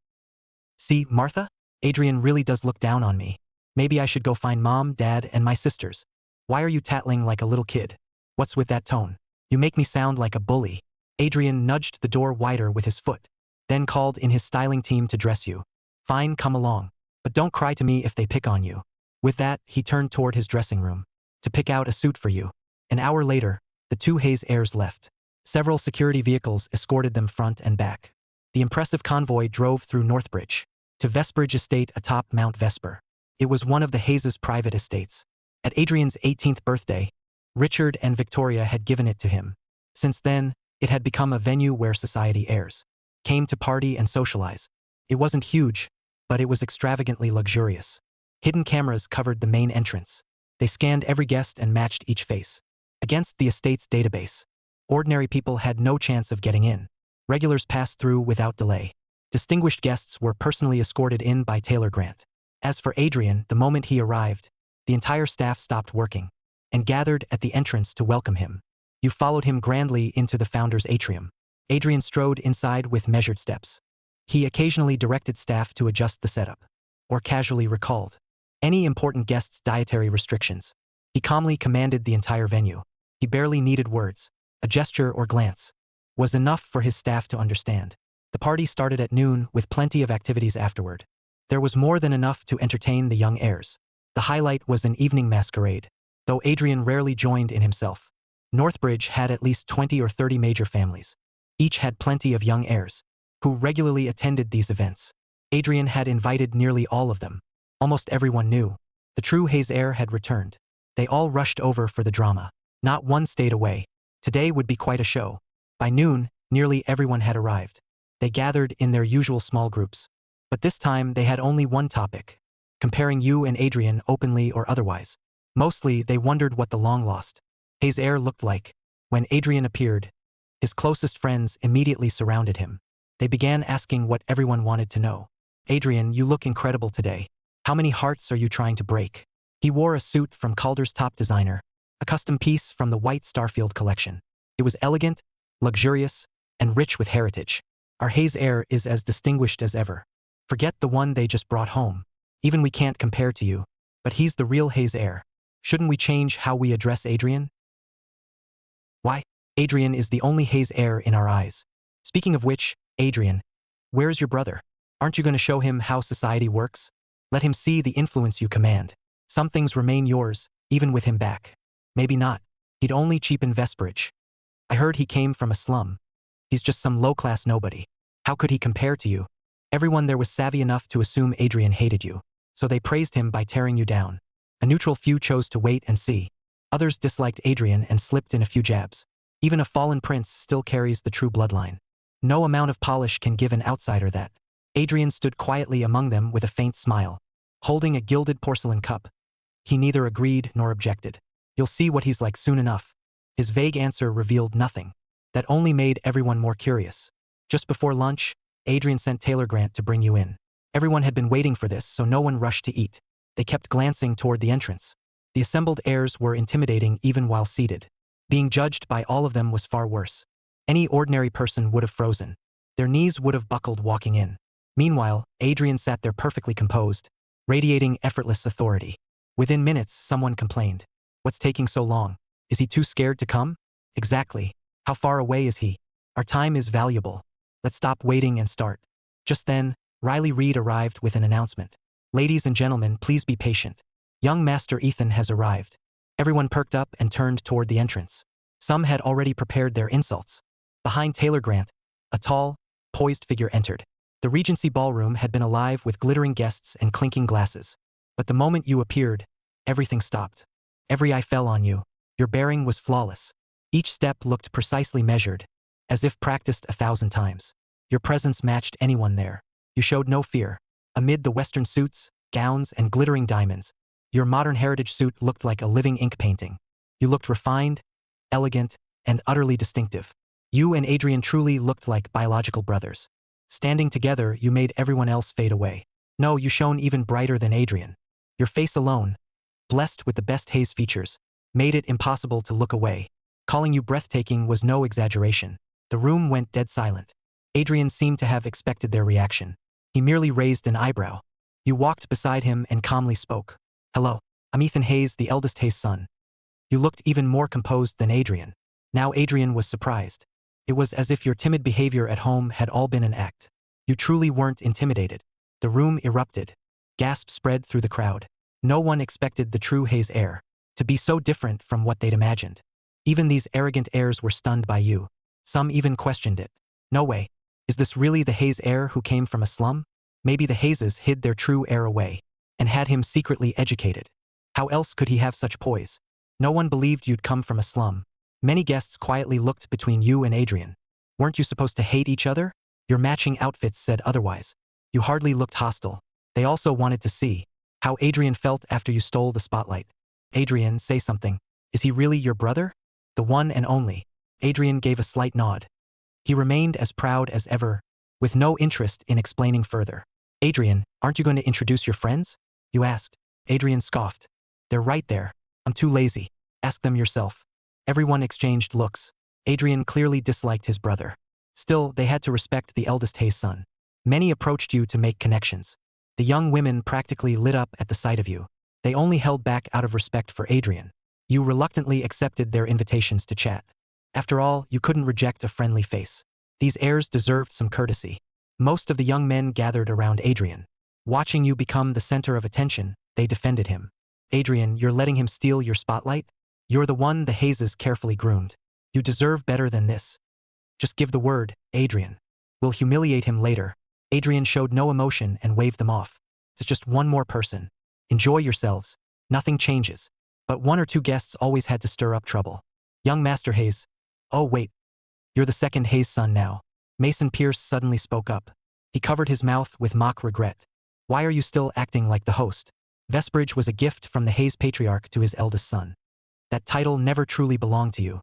See, Martha? Adrian really does look down on me. Maybe I should go find Mom, Dad, and my sisters. Why are you tattling like a little kid? What's with that tone? You make me sound like a bully. Adrian nudged the door wider with his foot, then called in his styling team to dress you. Fine, come along. But don't cry to me if they pick on you. With that, he turned toward his dressing room to pick out a suit for you. An hour later, the 2 Hayes heirs left. Several security vehicles escorted them front and back. The impressive convoy drove through Northbridge to Vespridge Estate atop Mount Vesper. It was one of the Hayes' private estates. At Adrian's 18th birthday, Richard and Victoria had given it to him. Since then, it had become a venue where society heirs came to party and socialize. It wasn't huge, but it was extravagantly luxurious. Hidden cameras covered the main entrance. They scanned every guest and matched each face against the estate's database. Ordinary people had no chance of getting in. Regulars passed through without delay. Distinguished guests were personally escorted in by Taylor Grant. As for Adrian, the moment he arrived, the entire staff stopped working and gathered at the entrance to welcome him. You followed him grandly into the founder's atrium. Adrian strode inside with measured steps. He occasionally directed staff to adjust the setup, or casually recalled any important guest's dietary restrictions. He calmly commanded the entire venue. He barely needed words. A gesture or glance was enough for his staff to understand. The party started at noon with plenty of activities afterward. There was more than enough to entertain the young heirs. The highlight was an evening masquerade, though Adrian rarely joined in himself. Northbridge had at least 20 or 30 major families. Each had plenty of young heirs who regularly attended these events. Adrian had invited nearly all of them. Almost everyone knew the true Hayes heir had returned. They all rushed over for the drama. Not one stayed away. Today would be quite a show. By noon, nearly everyone had arrived. They gathered in their usual small groups. But this time they had only one topic, comparing you and Adrian openly or otherwise. Mostly they wondered what the long-lost Hayes heir looked like. When Adrian appeared, his closest friends immediately surrounded him. They began asking what everyone wanted to know. Adrian, you look incredible today. How many hearts are you trying to break? He wore a suit from Calder's top designer, a custom piece from the White Starfield collection. It was elegant, luxurious, and rich with heritage. Our Hayes heir is as distinguished as ever. Forget the one they just brought home. Even we can't compare to you. But he's the real Hayes heir. Shouldn't we change how we address Adrian? Why? Adrian is the only Hayes heir in our eyes. Speaking of which, Adrian, where's your brother? Aren't you going to show him how society works? Let him see the influence you command. Some things remain yours, even with him back. Maybe not. He'd only cheapen Vespridge. I heard he came from a slum. He's just some low-class nobody. How could he compare to you? Everyone there was savvy enough to assume Adrian hated you, so they praised him by tearing you down. A neutral few chose to wait and see. Others disliked Adrian and slipped in a few jabs. Even a fallen prince still carries the true bloodline. No amount of polish can give an outsider that. Adrian stood quietly among them with a faint smile, holding a gilded porcelain cup. He neither agreed nor objected. You'll see what he's like soon enough. His vague answer revealed nothing. That only made everyone more curious. Just before lunch, Adrian sent Taylor Grant to bring you in. Everyone had been waiting for this, so no one rushed to eat. They kept glancing toward the entrance. The assembled heirs were intimidating even while seated. Being judged by all of them was far worse. Any ordinary person would have frozen. Their knees would have buckled walking in. Meanwhile, Adrian sat there perfectly composed, radiating effortless authority. Within minutes, someone complained. What's taking so long? Is he too scared to come? Exactly. How far away is he? Our time is valuable. Let's stop waiting and start. Just then, Riley Reed arrived with an announcement. Ladies and gentlemen, please be patient. Young Master Ethan has arrived. Everyone perked up and turned toward the entrance. Some had already prepared their insults. Behind Taylor Grant, a tall, poised figure entered. The Regency ballroom had been alive with glittering guests and clinking glasses. But the moment you appeared, everything stopped. Every eye fell on you. Your bearing was flawless. Each step looked precisely measured, as if practiced 1,000 times. Your presence matched anyone there. You showed no fear. Amid the Western suits, gowns, and glittering diamonds, your modern heritage suit looked like a living ink painting. You looked refined, elegant, and utterly distinctive. You and Adrian truly looked like biological brothers. Standing together, you made everyone else fade away. No, you shone even brighter than Adrian. Your face alone, blessed with the best haze features, made it impossible to look away. Calling you breathtaking was no exaggeration. The room went dead silent. Adrian seemed to have expected their reaction. He merely raised an eyebrow. You walked beside him and calmly spoke. Hello, I'm Ethan Hayes, the eldest Hayes son. You looked even more composed than Adrian. Now Adrian was surprised. It was as if your timid behavior at home had all been an act. You truly weren't intimidated. The room erupted. Gasps spread through the crowd. No one expected the true Hayes heir to be so different from what they'd imagined. Even these arrogant heirs were stunned by you. Some even questioned it. No way. Is this really the Hayes heir who came from a slum? Maybe the Hayeses hid their true heir away and had him secretly educated. How else could he have such poise? No one believed you'd come from a slum. Many guests quietly looked between you and Adrian. Weren't you supposed to hate each other? Your matching outfits said otherwise. You hardly looked hostile. They also wanted to see how Adrian felt after you stole the spotlight. Adrian, say something. Is he really your brother? The one and only. Adrian gave a slight nod. He remained as proud as ever, with no interest in explaining further. Adrian, aren't you going to introduce your friends? You asked. Adrian scoffed. They're right there. I'm too lazy. Ask them yourself. Everyone exchanged looks. Adrian clearly disliked his brother. Still, they had to respect the eldest Hayes son. Many approached you to make connections. The young women practically lit up at the sight of you. They only held back out of respect for Adrian. You reluctantly accepted their invitations to chat. After all, you couldn't reject a friendly face. These heirs deserved some courtesy. Most of the young men gathered around Adrian. Watching you become the center of attention, they defended him. Adrian, you're letting him steal your spotlight? You're the one the Hayeses carefully groomed. You deserve better than this. Just give the word, Adrian. We'll humiliate him later. Adrian showed no emotion and waved them off. It's just one more person. Enjoy yourselves. Nothing changes. But one or two guests always had to stir up trouble. Young Master Hayes. Oh wait. You're the second Hayes son now. Mason Pierce suddenly spoke up. He covered his mouth with mock regret. Why are you still acting like the host? Vestbridge was a gift from the Hayes patriarch to his eldest son. That title never truly belonged to you.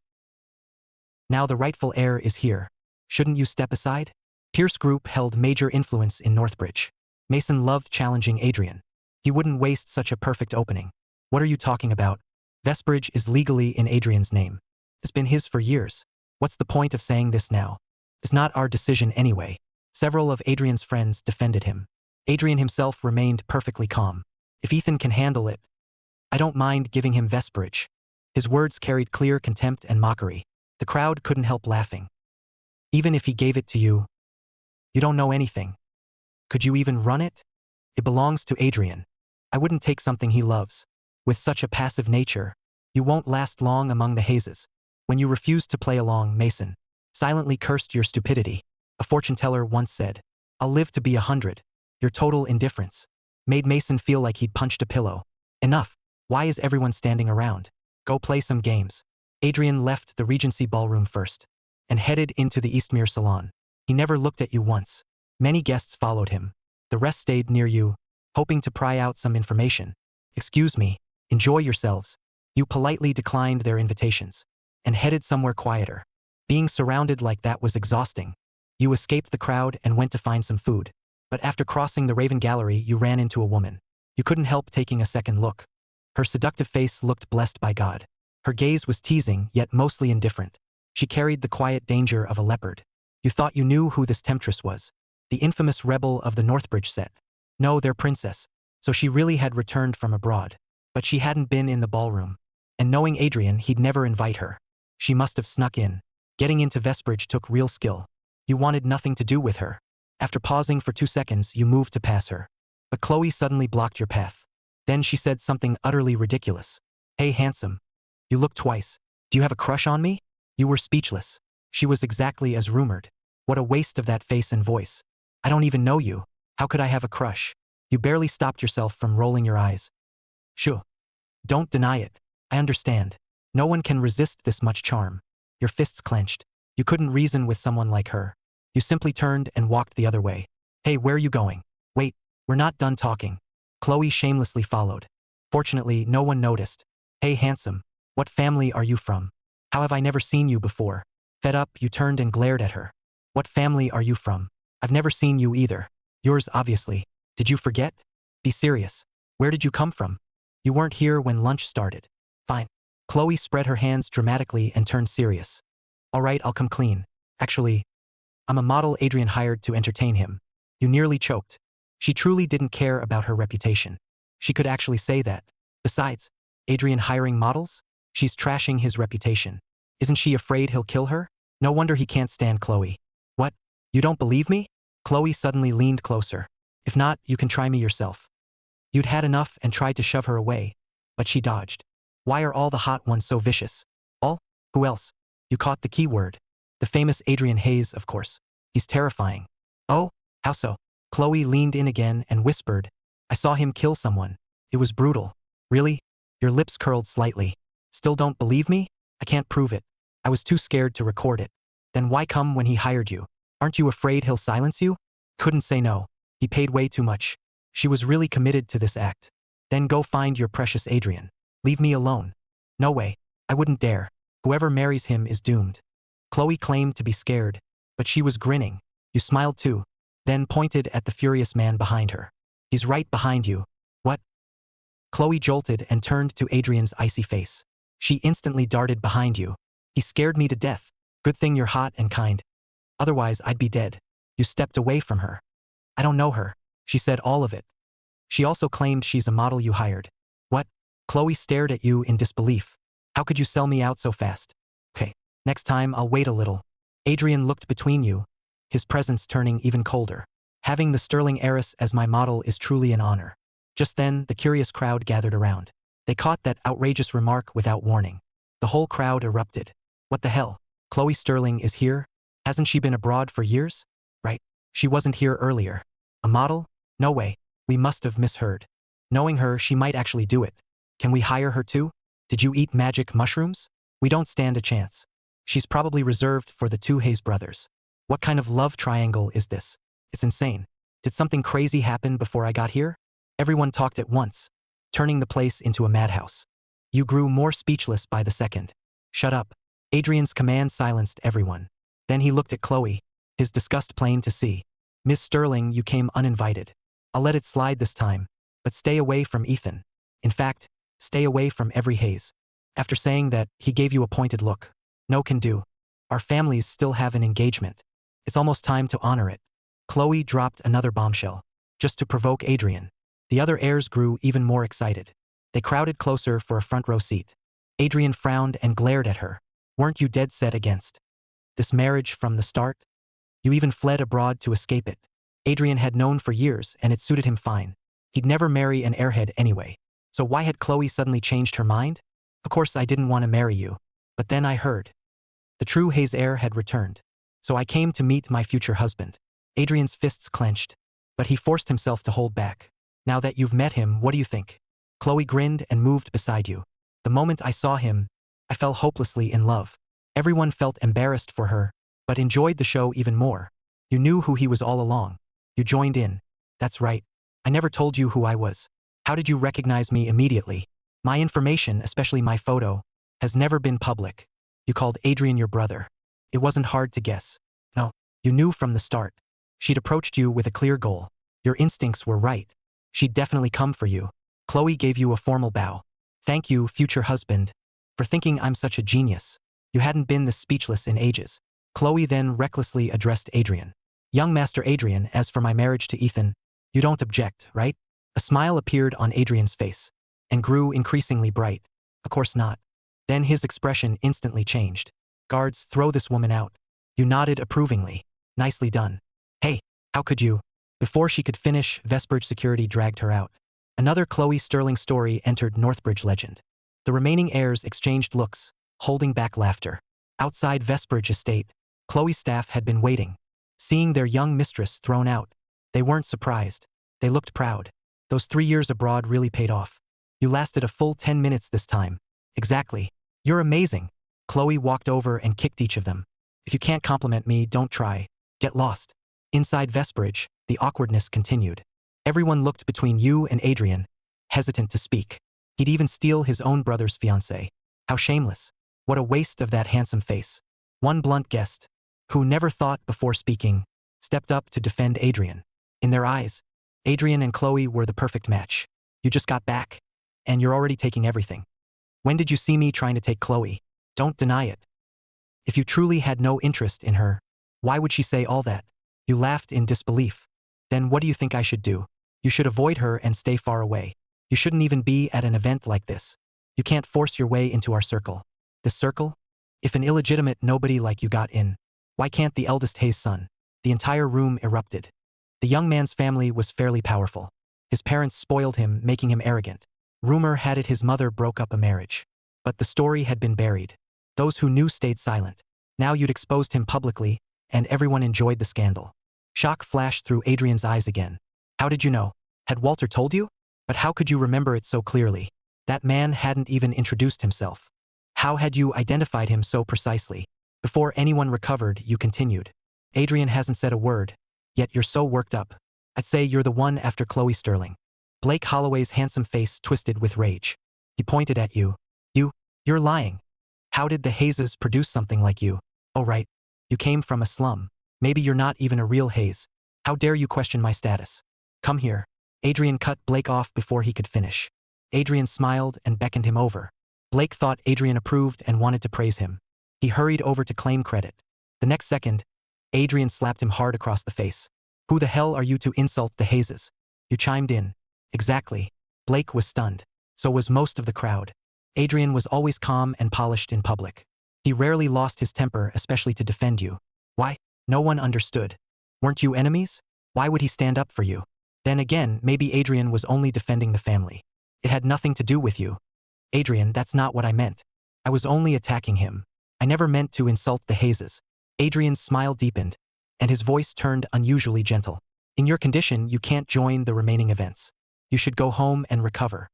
Now the rightful heir is here. Shouldn't you step aside? Pierce Group held major influence in Northbridge. Mason loved challenging Adrian. He wouldn't waste such a perfect opening. What are you talking about? Vestbridge is legally in Adrian's name. It's been his for years. What's the point of saying this now? It's not our decision anyway. Several of Adrian's friends defended him. Adrian himself remained perfectly calm. If Ethan can handle it, I don't mind giving him Vestbridge. His words carried clear contempt and mockery. The crowd couldn't help laughing. Even if he gave it to you, you don't know anything. Could you even run it? It belongs to Adrian. I wouldn't take something he loves. With such a passive nature, you won't last long among the Hayeses. When you refused to play along, Mason silently cursed your stupidity. A fortune teller once said, I'll live to be 100. Your total indifference made Mason feel like he'd punched a pillow. Enough. Why is everyone standing around? Go play some games. Adrian left the Regency ballroom first and headed into the Eastmere salon. He never looked at you once. Many guests followed him. The rest stayed near you, hoping to pry out some information. Excuse me, enjoy yourselves. You politely declined their invitations and headed somewhere quieter. Being surrounded like that was exhausting. You escaped the crowd and went to find some food. But after crossing the Raven Gallery, you ran into a woman. You couldn't help taking a second look. Her seductive face looked blessed by God. Her gaze was teasing, yet mostly indifferent. She carried the quiet danger of a leopard. You thought you knew who this temptress was. The infamous rebel of the Northbridge set. No, their princess. So she really had returned from abroad. But she hadn't been in the ballroom. And knowing Adrian, he'd never invite her. She must have snuck in. Getting into Vestbridge took real skill. You wanted nothing to do with her. After pausing for 2 seconds, you moved to pass her. But Chloe suddenly blocked your path. Then she said something utterly ridiculous. Hey, handsome. You look twice. Do you have a crush on me? You were speechless. She was exactly as rumored. What a waste of that face and voice. I don't even know you. How could I have a crush? You barely stopped yourself from rolling your eyes. Shoo. Don't deny it. I understand. No one can resist this much charm. Your fists clenched. You couldn't reason with someone like her. You simply turned and walked the other way. Hey, where are you going? Wait, we're not done talking. Chloe shamelessly followed. Fortunately, no one noticed. Hey, handsome. What family are you from? How have I never seen you before? Fed up, you turned and glared at her. What family are you from? I've never seen you either. Yours, obviously. Did you forget? Be serious. Where did you come from? You weren't here when lunch started. Fine. Chloe spread her hands dramatically and turned serious. All right, I'll come clean. Actually, I'm a model Adrian hired to entertain him. You nearly choked. She truly didn't care about her reputation. She could actually say that. Besides, Adrian hiring models? She's trashing his reputation. Isn't she afraid he'll kill her? No wonder he can't stand Chloe. What? You don't believe me? Chloe suddenly leaned closer. If not, you can try me yourself. You'd had enough and tried to shove her away, but she dodged. Why are all the hot ones so vicious? All? Who else? You caught the key word. The famous Adrian Hayes, of course. He's terrifying. Oh? How so? Chloe leaned in again and whispered. I saw him kill someone. It was brutal. Really? Your lips curled slightly. Still don't believe me? I can't prove it. I was too scared to record it. Then why come when he hired you? Aren't you afraid he'll silence you? Couldn't say no. He paid way too much. She was really committed to this act. Then go find your precious Adrian. Leave me alone. No way. I wouldn't dare. Whoever marries him is doomed. Chloe claimed to be scared, but she was grinning. You smiled too, then pointed at the furious man behind her. He's right behind you. What? Chloe jolted and turned to Adrian's icy face. She instantly darted behind you. He scared me to death. Good thing you're hot and kind. Otherwise, I'd be dead. You stepped away from her. I don't know her. She said all of it. She also claimed she's a model you hired. What? Chloe stared at you in disbelief. How could you sell me out so fast? Okay, next time I'll wait a little. Adrian looked between you, his presence turning even colder. Having the sterling heiress as my model is truly an honor. Just then, the curious crowd gathered around. They caught that outrageous remark without warning. The whole crowd erupted. What the hell? Chloe Sterling is here? Hasn't she been abroad for years? Right. She wasn't here earlier. A model? No way. We must have misheard. Knowing her, she might actually do it. Can we hire her too? Did you eat magic mushrooms? We don't stand a chance. She's probably reserved for the two Hayes brothers. What kind of love triangle is this? It's insane. Did something crazy happen before I got here? Everyone talked at once, turning the place into a madhouse. You grew more speechless by the second. Shut up. Adrian's command silenced everyone. Then he looked at Chloe, his disgust plain to see. Miss Sterling, you came uninvited. I'll let it slide this time, but stay away from Ethan. In fact, stay away from every Hayes. After saying that, he gave you a pointed look. No can do. Our families still have an engagement. It's almost time to honor it. Chloe dropped another bombshell, just to provoke Adrian. The other heirs grew even more excited. They crowded closer for a front row seat. Adrian frowned and glared at her. Weren't you dead set against this marriage from the start? You even fled abroad to escape it. Adrian had known for years, and it suited him fine. He'd never marry an airhead anyway. So why had Chloe suddenly changed her mind? Of course I didn't want to marry you. But then I heard. The true Hayes heir had returned. So I came to meet my future husband. Adrian's fists clenched, but he forced himself to hold back. Now that you've met him, what do you think? Chloe grinned and moved beside you. The moment I saw him, I fell hopelessly in love. Everyone felt embarrassed for her, but enjoyed the show even more. You knew who he was all along. You joined in. That's right. I never told you who I was. How did you recognize me immediately? My information, especially my photo, has never been public. You called Adrian your brother. It wasn't hard to guess. No, you knew from the start. She'd approached you with a clear goal. Your instincts were right. She'd definitely come for you. Chloe gave you a formal bow. Thank you, future husband, for thinking I'm such a genius. You hadn't been this speechless in ages. Chloe then recklessly addressed Adrian. Young Master Adrian, as for my marriage to Ethan, you don't object, right? A smile appeared on Adrian's face and grew increasingly bright. Of course not. Then his expression instantly changed. Guards, throw this woman out. You nodded approvingly. Nicely done. Hey, how could you? Before she could finish, Vestbridge security dragged her out. Another Chloe Sterling story entered Northbridge legend. The remaining heirs exchanged looks, holding back laughter. Outside Vestbridge estate, Chloe's staff had been waiting. Seeing their young mistress thrown out, they weren't surprised. They looked proud. Those 3 years abroad really paid off. You lasted a full 10 minutes this time. Exactly. You're amazing. Chloe walked over and kicked each of them. If you can't compliment me, don't try. Get lost. Inside Vestbridge, the awkwardness continued. Everyone looked between you and Adrian, hesitant to speak. He'd even steal his own brother's fiancée. How shameless. What a waste of that handsome face. One blunt guest, who never thought before speaking, stepped up to defend Adrian. In their eyes, Adrian and Chloe were the perfect match. You just got back, and you're already taking everything. When did you see me trying to take Chloe? Don't deny it. If you truly had no interest in her, why would she say all that? You laughed in disbelief. Then what do you think I should do? You should avoid her and stay far away. You shouldn't even be at an event like this. You can't force your way into our circle. This circle? If an illegitimate nobody like you got in, why can't the eldest Hayes' son? The entire room erupted. The young man's family was fairly powerful. His parents spoiled him, making him arrogant. Rumor had it his mother broke up a marriage. But the story had been buried. Those who knew stayed silent. Now you'd exposed him publicly, and everyone enjoyed the scandal. Shock flashed through Adrian's eyes again. How did you know? Had Walter told you? But how could you remember it so clearly? That man hadn't even introduced himself. How had you identified him so precisely? Before anyone recovered, you continued. Adrian hasn't said a word, yet you're so worked up. I'd say you're the one after Chloe Sterling. Blake Holloway's handsome face twisted with rage. He pointed at you. You're lying. How did the Hayeses produce something like you? Oh right, you came from a slum. Maybe you're not even a real Hayes. How dare you question my status? Come here. Adrian cut Blake off before he could finish. Adrian smiled and beckoned him over. Blake thought Adrian approved and wanted to praise him. He hurried over to claim credit. The next second, Adrian slapped him hard across the face. Who the hell are you to insult the Hayeses? You chimed in. Exactly. Blake was stunned. So was most of the crowd. Adrian was always calm and polished in public. He rarely lost his temper, especially to defend you. Why? No one understood. Weren't you enemies? Why would he stand up for you? Then again, maybe Adrian was only defending the family. It had nothing to do with you. Adrian, that's not what I meant. I was only attacking him. I never meant to insult the Hayeses. Adrian's smile deepened, and his voice turned unusually gentle. In your condition, you can't join the remaining events. You should go home and recover.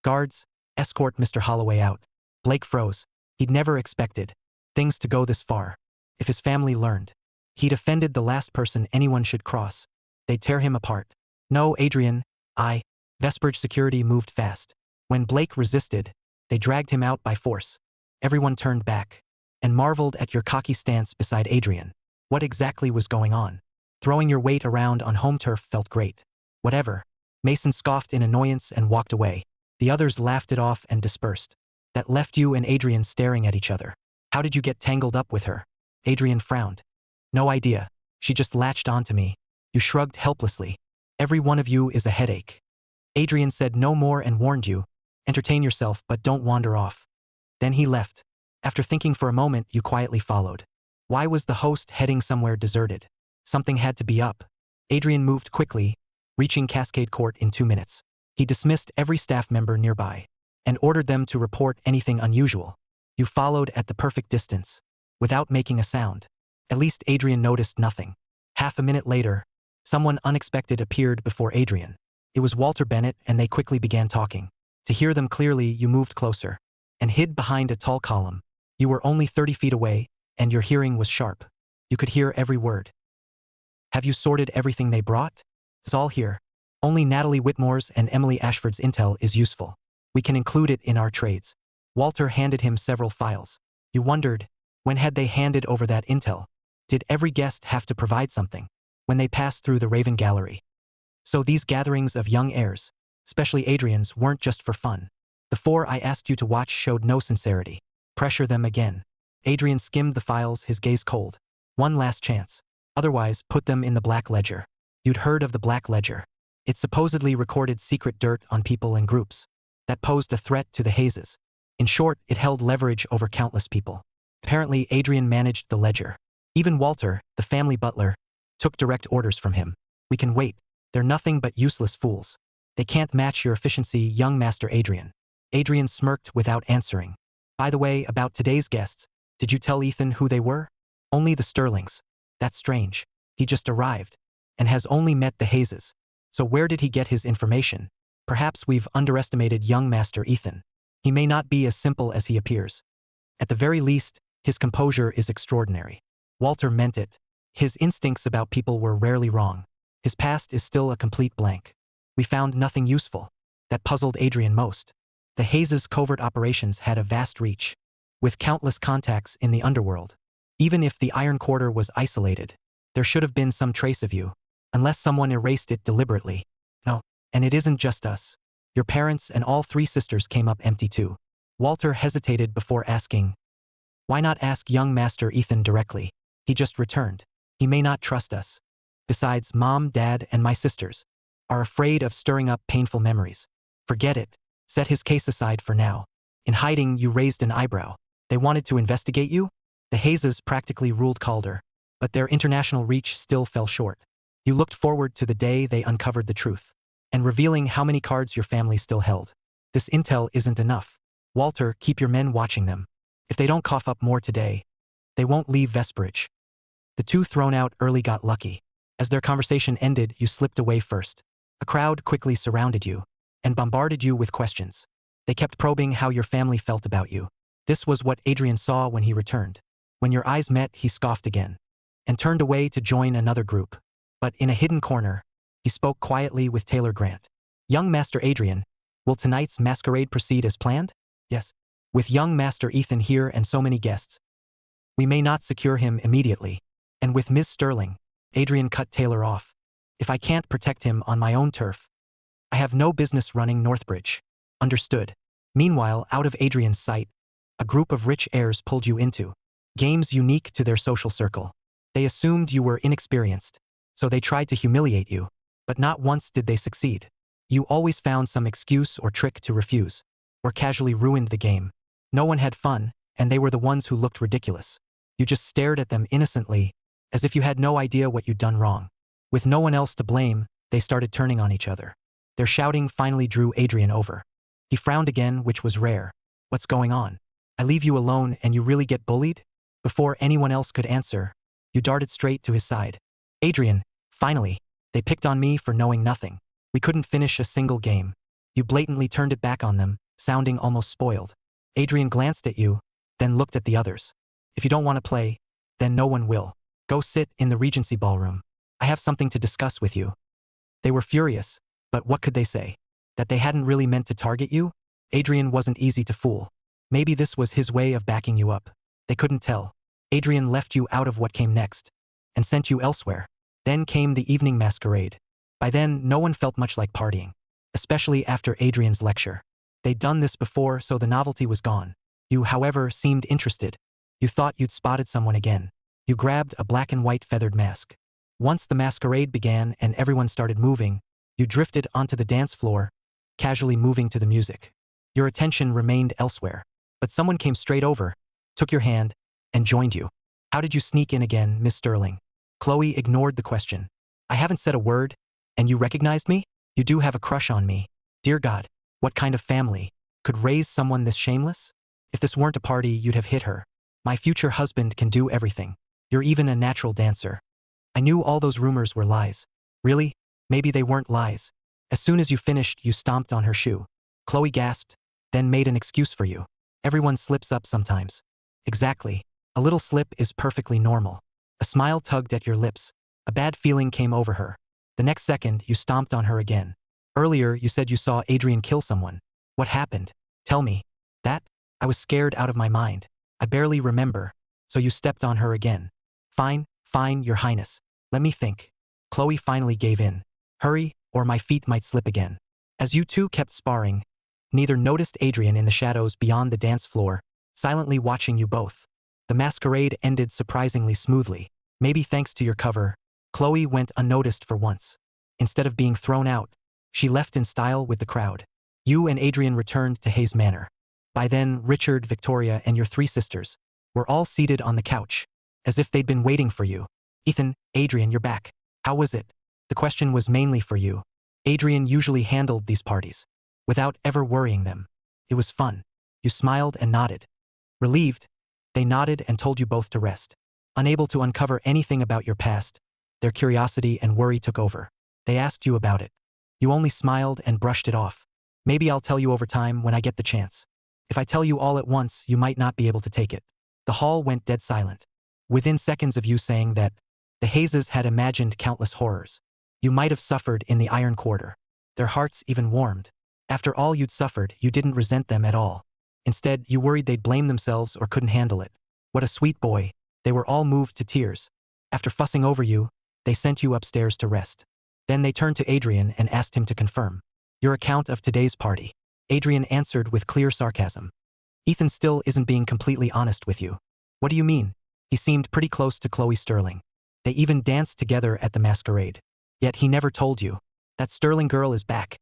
Guards, escort Mr. Holloway out. Blake froze. He'd never expected things to go this far. If his family learned, he'd offended the last person anyone should cross. They'd tear him apart. No, Adrian, Vestbridge security moved fast. When Blake resisted, they dragged him out by force. Everyone turned back and marveled at your cocky stance beside Adrian. What exactly was going on? Throwing your weight around on home turf felt great. Whatever. Mason scoffed in annoyance and walked away. The others laughed it off and dispersed. That left you and Adrian staring at each other. How did you get tangled up with her? Adrian frowned. No idea. She just latched onto me. You shrugged helplessly. Every one of you is a headache. Adrian said no more and warned you. Entertain yourself, but don't wander off. Then he left. After thinking for a moment, you quietly followed. Why was the host heading somewhere deserted? Something had to be up. Adrian moved quickly, reaching Cascade Court in 2 minutes. He dismissed every staff member nearby and ordered them to report anything unusual. You followed at the perfect distance, without making a sound. At least Adrian noticed nothing. Half a minute later, someone unexpected appeared before Adrian. It was Walter Bennett, and they quickly began talking. To hear them clearly, you moved closer and hid behind a tall column. You were only 30 feet away, and your hearing was sharp. You could hear every word. Have you sorted everything they brought? It's all here. Only Natalie Whitmore's and Emily Ashford's intel is useful. We can include it in our trades. Walter handed him several files. You wondered, when had they handed over that intel? Did every guest have to provide something when they passed through the Raven Gallery? So these gatherings of young heirs, especially Adrian's, weren't just for fun. The 4 I asked you to watch showed no sincerity. Pressure them again. Adrian skimmed the files, his gaze cold. One last chance. Otherwise, put them in the Black Ledger. You'd heard of the Black Ledger. It supposedly recorded secret dirt on people and groups that posed a threat to the Hazes. In short, it held leverage over countless people. Apparently, Adrian managed the ledger. Even Walter, the family butler, took direct orders from him. We can wait. They're nothing but useless fools. They can't match your efficiency, young Master Adrian. Adrian smirked without answering. By the way, about today's guests, did you tell Ethan who they were? Only the Sterlings. That's strange. He just arrived and has only met the Hazes. So where did he get his information? Perhaps we've underestimated young Master Ethan. He may not be as simple as he appears. At the very least, his composure is extraordinary. Walter meant it. His instincts about people were rarely wrong. His past is still a complete blank. We found nothing useful. That puzzled Adrian most. The Hazes' covert operations had a vast reach, with countless contacts in the underworld. Even if the Iron Quarter was isolated, there should have been some trace of you, unless someone erased it deliberately. No, and it isn't just us. Your parents and all 3 sisters came up empty too. Walter hesitated before asking, why not ask young Master Ethan directly? He just returned. He may not trust us. Besides, Mom, Dad, and my sisters are afraid of stirring up painful memories. Forget it. Set his case aside for now. In hiding, you raised an eyebrow. They wanted to investigate you? The Hazes practically ruled Calder, but their international reach still fell short. You looked forward to the day they uncovered the truth, and revealing how many cards your family still held. This intel isn't enough. Walter, keep your men watching them. If they don't cough up more today, they won't leave Vesperidge. The 2 thrown out early got lucky. As their conversation ended, you slipped away first. A crowd quickly surrounded you and bombarded you with questions. They kept probing how your family felt about you. This was what Adrian saw when he returned. When your eyes met, he scoffed again and turned away to join another group. But in a hidden corner, he spoke quietly with Taylor Grant. Young Master Adrian, will tonight's masquerade proceed as planned? Yes. With young Master Ethan here and so many guests, we may not secure him immediately. And with Ms. Sterling, Adrian cut Taylor off. If I can't protect him on my own turf, I have no business running Northbridge. Understood. Meanwhile, out of Adrian's sight, a group of rich heirs pulled you into games unique to their social circle. They assumed you were inexperienced, so they tried to humiliate you, but not once did they succeed. You always found some excuse or trick to refuse, or casually ruined the game. No one had fun, and they were the ones who looked ridiculous. You just stared at them innocently, as if you had no idea what you'd done wrong. With no one else to blame, they started turning on each other. Their shouting finally drew Adrian over. He frowned again, which was rare. What's going on? I leave you alone and you really get bullied? Before anyone else could answer, you darted straight to his side. Adrian, finally, they picked on me for knowing nothing. We couldn't finish a single game. You blatantly turned it back on them, sounding almost spoiled. Adrian glanced at you, then looked at the others. If you don't want to play, then no one will. Go sit in the Regency ballroom. I have something to discuss with you. They were furious, but what could they say? That they hadn't really meant to target you? Adrian wasn't easy to fool. Maybe this was his way of backing you up. They couldn't tell. Adrian left you out of what came next, and sent you elsewhere. Then came the evening masquerade. By then, no one felt much like partying, especially after Adrian's lecture. They'd done this before, so the novelty was gone. You, however, seemed interested. You thought you'd spotted someone again. You grabbed a black and white feathered mask. Once the masquerade began and everyone started moving, you drifted onto the dance floor, casually moving to the music. Your attention remained elsewhere, but someone came straight over, took your hand, and joined you. How did you sneak in again, Miss Sterling? Chloe ignored the question. I haven't said a word, and you recognized me? You do have a crush on me. Dear God, what kind of family could raise someone this shameless? If this weren't a party, you'd have hit her. My future husband can do everything. You're even a natural dancer. I knew all those rumors were lies. Really? Maybe they weren't lies. As soon as you finished, you stomped on her shoe. Chloe gasped, then made an excuse for you. Everyone slips up sometimes. Exactly. A little slip is perfectly normal. A smile tugged at your lips. A bad feeling came over her. The next second, you stomped on her again. Earlier, you said you saw Adrian kill someone. What happened? Tell me. That? I was scared out of my mind. I barely remember. So you stepped on her again. Fine, Your Highness. Let me think. Chloe finally gave in. Hurry, or my feet might slip again. As you two kept sparring, Neither noticed Adrian in the shadows beyond the dance floor, silently watching you both. The masquerade ended surprisingly smoothly. Maybe thanks to your cover, Chloe went unnoticed for once. Instead of being thrown out, she left in style with the crowd. You and Adrian returned to Hayes Manor. By then, Richard, Victoria, and your 3 sisters were all seated on the couch, as if they'd been waiting for you. Ethan, Adrian, you're back. How was it? The question was mainly for you. Adrian usually handled these parties, without ever worrying them. It was fun. You smiled and nodded. Relieved, they nodded and told you both to rest. Unable to uncover anything about your past, their curiosity and worry took over. They asked you about it. You only smiled and brushed it off. Maybe I'll tell you over time when I get the chance. If I tell you all at once, you might not be able to take it. The hall went dead silent. Within seconds of you saying that, the Hayeses had imagined countless horrors. You might have suffered in the Iron Quarter. Their hearts even warmed. After all you'd suffered, you didn't resent them at all. Instead, you worried they'd blame themselves or couldn't handle it. What a sweet boy. They were all moved to tears. After fussing over you, they sent you upstairs to rest. Then they turned to Adrian and asked him to confirm your account of today's party. Adrian answered with clear sarcasm. Ethan still isn't being completely honest with you. What do you mean? He seemed pretty close to Chloe Sterling. They even danced together at the masquerade. Yet he never told you. That Sterling girl is back.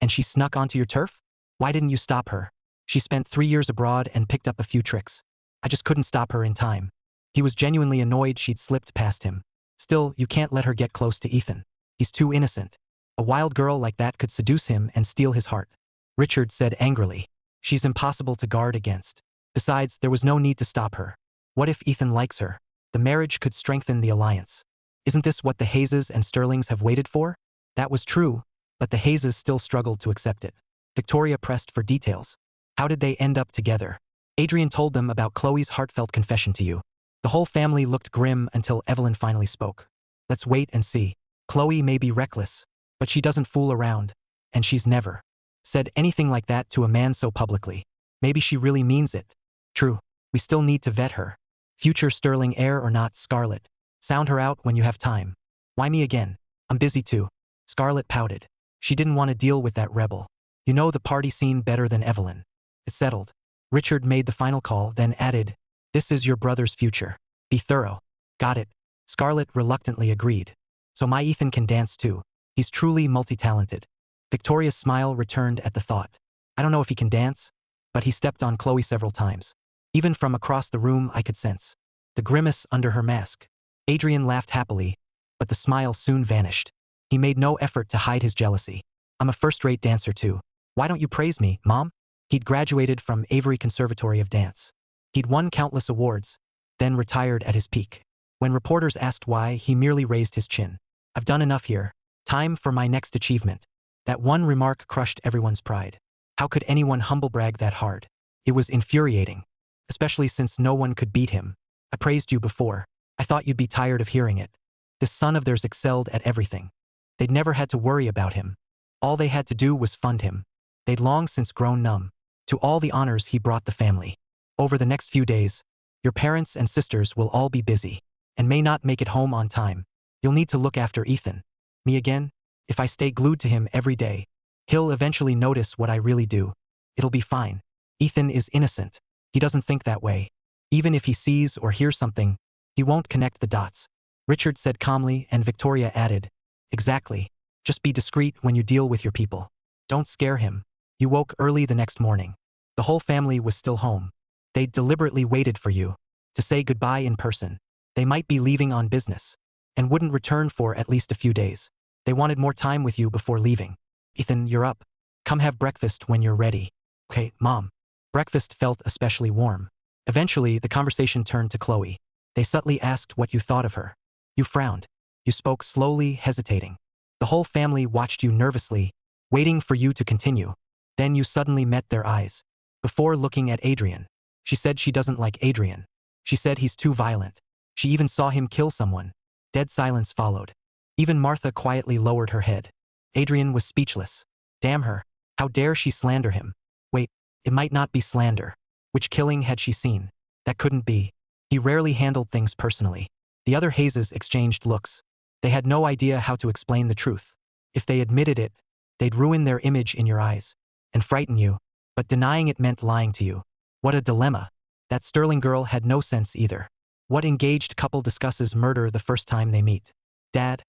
And she snuck onto your turf? Why didn't you stop her? She spent 3 years abroad and picked up a few tricks. I just couldn't stop her in time. He was genuinely annoyed she'd slipped past him. Still, you can't let her get close to Ethan. He's too innocent. A wild girl like that could seduce him and steal his heart. Richard said angrily. She's impossible to guard against. Besides, there was no need to stop her. What if Ethan likes her? The marriage could strengthen the alliance. Isn't this what the Hayeses and Sterlings have waited for? That was true, but the Hayeses still struggled to accept it. Victoria pressed for details. How did they end up together? Adrian told them about Chloe's heartfelt confession to you. The whole family looked grim until Evelyn finally spoke. Let's wait and see. Chloe may be reckless, but she doesn't fool around, and she's never said anything like that to a man so publicly. Maybe she really means it. True, we still need to vet her. Future Sterling heir or not, Scarlett. Sound her out when you have time. Why me again? I'm busy too. Scarlett pouted. She didn't want to deal with that rebel. You know the party scene better than Evelyn. It's settled. Richard made the final call, then added, this is your brother's future. Be thorough. Got it. Scarlett reluctantly agreed. So my Ethan can dance too. He's truly multi-talented. Victoria's smile returned at the thought. I don't know if he can dance, but he stepped on Chloe several times. Even from across the room I could sense the grimace under her mask. Adrian laughed happily, but the smile soon vanished. He made no effort to hide his jealousy. I'm a first-rate dancer too. Why don't you praise me, Mom? He'd graduated from Avery Conservatory of Dance. He'd won countless awards, then retired at his peak. When reporters asked why, he merely raised his chin. I've done enough here. Time for my next achievement. That one remark crushed everyone's pride. How could anyone humble brag that hard? It was infuriating, especially since no one could beat him. I praised you before. I thought you'd be tired of hearing it. This son of theirs excelled at everything. They'd never had to worry about him. All they had to do was fund him. They'd long since grown numb to all the honors he brought the family. Over the next few days, your parents and sisters will all be busy and may not make it home on time. You'll need to look after Ethan. Me again? If I stay glued to him every day, he'll eventually notice what I really do. It'll be fine. Ethan is innocent. He doesn't think that way. Even if he sees or hears something, he won't connect the dots. Richard said calmly, and Victoria added, exactly. Just be discreet when you deal with your people. Don't scare him. You woke early the next morning. The whole family was still home. They'd deliberately waited for you to say goodbye in person. They might be leaving on business and wouldn't return for at least a few days. They wanted more time with you before leaving. Ethan, you're up. Come have breakfast when you're ready. Okay, Mom. Breakfast felt especially warm. Eventually, the conversation turned to Chloe. They subtly asked what you thought of her. You frowned. You spoke slowly, hesitating. The whole family watched you nervously, waiting for you to continue. Then you suddenly met their eyes. Before looking at Adrian, she said she doesn't like Adrian. She said he's too violent. She even saw him kill someone. Dead silence followed. Even Martha quietly lowered her head. Adrian was speechless. Damn her. How dare she slander him? Wait, it might not be slander. Which killing had she seen? That couldn't be. He rarely handled things personally. The other Hayeses exchanged looks. They had no idea how to explain the truth. If they admitted it, they'd ruin their image in your eyes and frighten you. but denying it meant lying to you. What a dilemma. That Sterling girl had no sense either. What engaged couple discusses murder the first time they meet? Dad?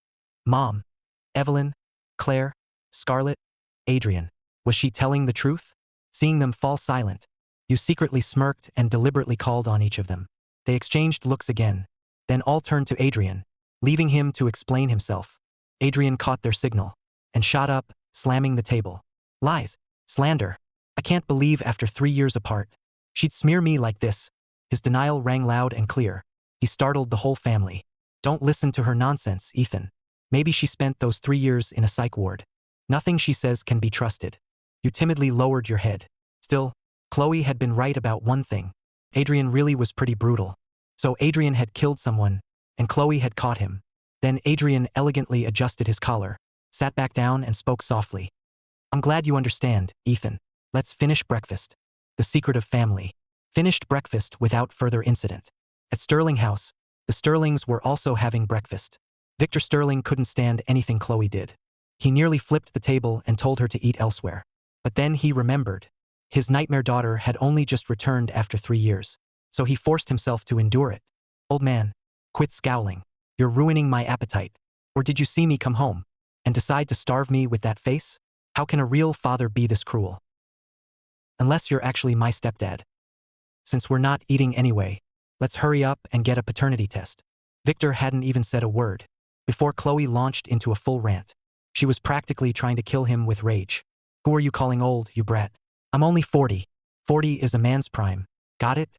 Mom? Evelyn? Claire? Scarlett? Adrian? Was she telling the truth? Seeing them fall silent, you secretly smirked and deliberately called on each of them. They exchanged looks again, then all turned to Adrian, leaving him to explain himself. Adrian caught their signal and shot up, slamming the table. Lies. Slander. I can't believe after 3 years apart, she'd smear me like this. His denial rang loud and clear. He startled the whole family. Don't listen to her nonsense, Ethan. Maybe she spent those 3 years in a psych ward. Nothing she says can be trusted. You timidly lowered your head. Still, Chloe had been right about one thing. Adrian really was pretty brutal. So Adrian had killed someone, and Chloe had caught him. Then Adrian elegantly adjusted his collar, sat back down and spoke softly. I'm glad you understand, Ethan. Let's finish breakfast. The secret of family. Finished breakfast without further incident. At Sterling House, the Sterlings were also having breakfast. Victor Sterling couldn't stand anything Chloe did. He nearly flipped the table and told her to eat elsewhere. But then he remembered. His nightmare daughter had only just returned after 3 years. So he forced himself to endure it. Old man, quit scowling. You're ruining my appetite. Or did you see me come home and decide to starve me with that face? How can a real father be this cruel? Unless you're actually my stepdad. Since we're not eating anyway, let's hurry up and get a paternity test. Victor hadn't even said a word before Chloe launched into a full rant. She was practically trying to kill him with rage. Who are you calling old, you brat? I'm only 40. 40 is a man's prime. Got it?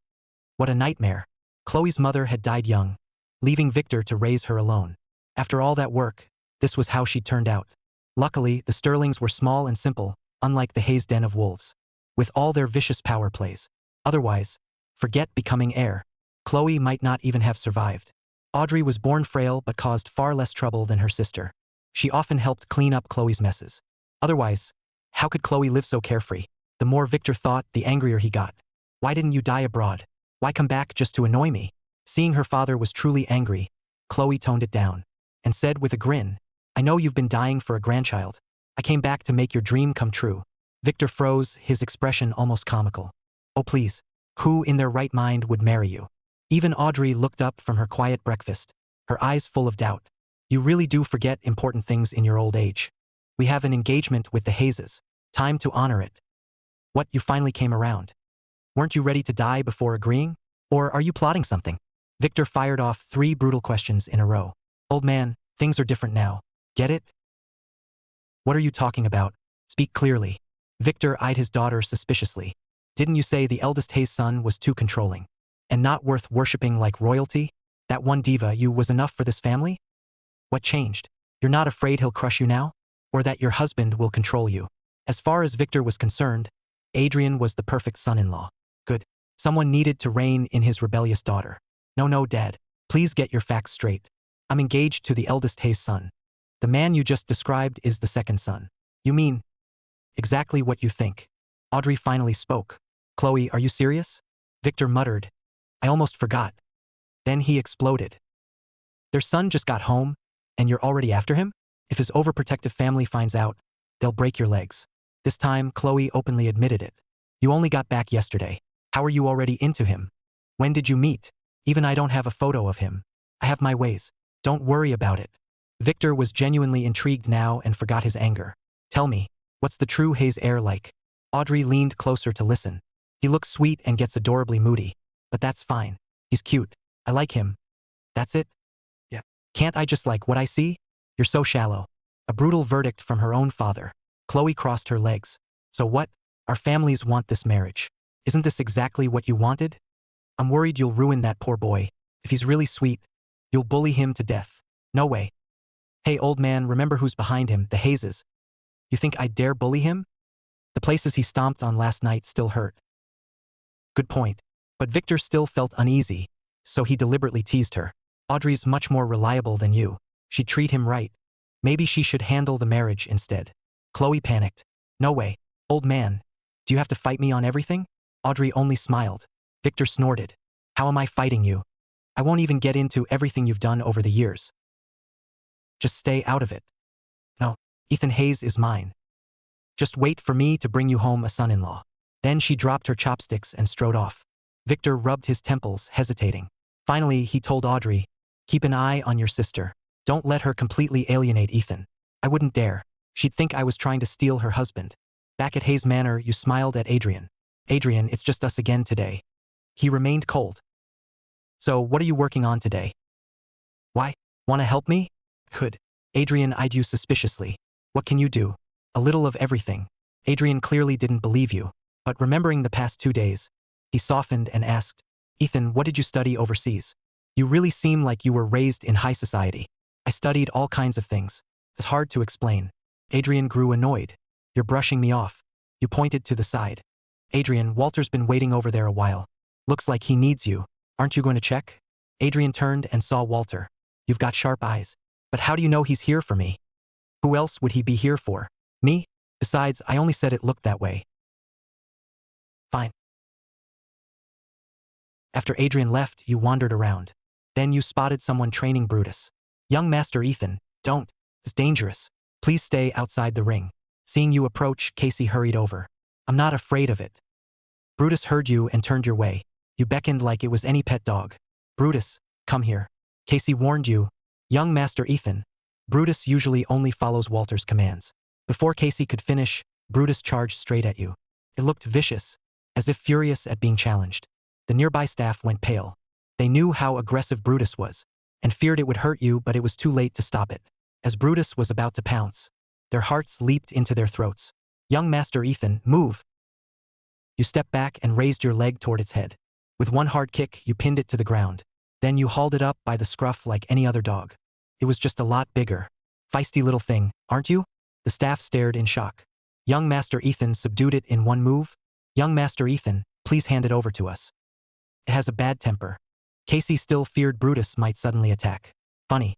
What a nightmare. Chloe's mother had died young, leaving Victor to raise her alone. After all that work, this was how she turned out. Luckily, the Sterlings were small and simple, unlike the Heir's den of wolves, with all their vicious power plays. Otherwise, forget becoming heir. Chloe might not even have survived. Audrey was born frail but caused far less trouble than her sister. She often helped clean up Chloe's messes. Otherwise, how could Chloe live so carefree? The more Victor thought, the angrier he got. Why didn't you die abroad? Why come back just to annoy me? Seeing her father was truly angry, Chloe toned it down and said with a grin, I know you've been dying for a grandchild. I came back to make your dream come true. Victor froze, his expression almost comical. Oh please, who in their right mind would marry you? Even Audrey looked up from her quiet breakfast, her eyes full of doubt. You really do forget important things in your old age. We have an engagement with the Heises. Time to honor it. What, you finally came around? Weren't you ready to die before agreeing? Or are you plotting something? Victor fired off 3 brutal questions in a row. Old man, things are different now. Get it? What are you talking about? Speak clearly. Victor eyed his daughter suspiciously. Didn't you say the eldest Heir's son was too controlling? And not worth worshipping like royalty? That one diva you was enough for this family? What changed? You're not afraid he'll crush you now? Or that your husband will control you? As far as Victor was concerned, Adrian was the perfect son-in-law. Good. Someone needed to rein in his rebellious daughter. No, Dad. Please get your facts straight. I'm engaged to the eldest Heir's son. The man you just described is the second son. You mean? Exactly what you think. Audrey finally spoke. Chloe, are you serious? Victor muttered. I almost forgot. Then he exploded. Their son just got home, and you're already after him? If his overprotective family finds out, they'll break your legs. This time, Chloe openly admitted it. You only got back yesterday. How are you already into him? When did you meet? Even I don't have a photo of him. I have my ways. Don't worry about it. Victor was genuinely intrigued now and forgot his anger. Tell me, what's the true Heir like? Audrey leaned closer to listen. He looks sweet and gets adorably moody. But that's fine. He's cute. I like him. That's it? Yeah. Can't I just like what I see? You're so shallow. A brutal verdict from her own father. Chloe crossed her legs. So what? Our families want this marriage. Isn't this exactly what you wanted? I'm worried you'll ruin that poor boy. If he's really sweet, you'll bully him to death. No way. Hey old man, remember who's behind him, the Heises. You think I'd dare bully him? The places he stomped on last night still hurt. Good point. But Victor still felt uneasy, so he deliberately teased her. Audrey's much more reliable than you. She'd treat him right. Maybe she should handle the marriage instead. Chloe panicked. No way. Old man, do you have to fight me on everything? Audrey only smiled. Victor snorted. How am I fighting you? I won't even get into everything you've done over the years. Just stay out of it. No, Ethan Heir is mine. Just wait for me to bring you home a son-in-law. Then she dropped her chopsticks and strode off. Victor rubbed his temples, hesitating. Finally, he told Audrey, "Keep an eye on your sister. Don't let her completely alienate Ethan. I wouldn't dare. She'd think I was trying to steal her husband." Back at Hayes Manor, you smiled at Adrian. "Adrian, it's just us again today." He remained cold. "So, what are you working on today?" "Why? Want to help me?" "Could." Adrian eyed you suspiciously. "What can you do?" "A little of everything." Adrian clearly didn't believe you, but remembering the past 2 days, he softened and asked, "Ethan, what did you study overseas? You really seem like you were raised in high society." "I studied all kinds of things. It's hard to explain." Adrian grew annoyed. "You're brushing me off." You pointed to the side. "Adrian, Walter's been waiting over there a while. Looks like he needs you. Aren't you going to check?" Adrian turned and saw Walter. "You've got sharp eyes. But how do you know he's here for me?" "Who else would he be here for? Me? Besides, I only said it looked that way." "Fine." After Adrian left, you wandered around. Then you spotted someone training Brutus. "Young Master Ethan, don't. It's dangerous. Please stay outside the ring." Seeing you approach, Casey hurried over. "I'm not afraid of it." Brutus heard you and turned your way. You beckoned like it was any pet dog. "Brutus, come here." Casey warned you. "Young Master Ethan." Brutus usually only follows Walter's commands. Before Casey could finish, Brutus charged straight at you. It looked vicious, as if furious at being challenged. The nearby staff went pale. They knew how aggressive Brutus was, and feared it would hurt you, but it was too late to stop it. As Brutus was about to pounce, their hearts leaped into their throats. "Young Master Ethan, move." You stepped back and raised your leg toward its head. With one hard kick, you pinned it to the ground. Then you hauled it up by the scruff like any other dog. It was just a lot bigger. "Feisty little thing, aren't you?" The staff stared in shock. "Young Master Ethan subdued it in one move?" "Young Master Ethan, please hand it over to us. It has a bad temper." Casey still feared Brutus might suddenly attack. "Funny.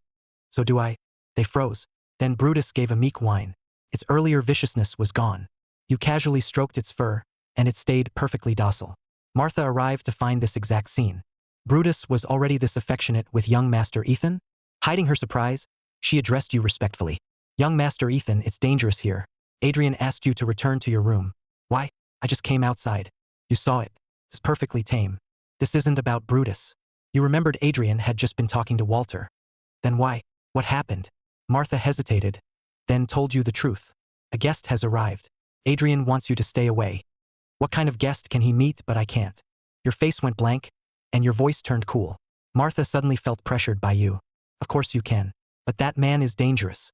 So do I." They froze. Then Brutus gave a meek whine. Its earlier viciousness was gone. You casually stroked its fur, and it stayed perfectly docile. Martha arrived to find this exact scene. Brutus was already this affectionate with young Master Ethan? Hiding her surprise, she addressed you respectfully. "Young Master Ethan, it's dangerous here. Adrian asked you to return to your room." "Why? I just came outside." "You saw it. It's perfectly tame. This isn't about Brutus." You remembered Adrian had just been talking to Walter. "Then why? What happened?" Martha hesitated, then told you the truth. "A guest has arrived. Adrian wants you to stay away." "What kind of guest can he meet but I can't?" Your face went blank, and your voice turned cool. Martha suddenly felt pressured by you. "Of course you can. But that man is dangerous.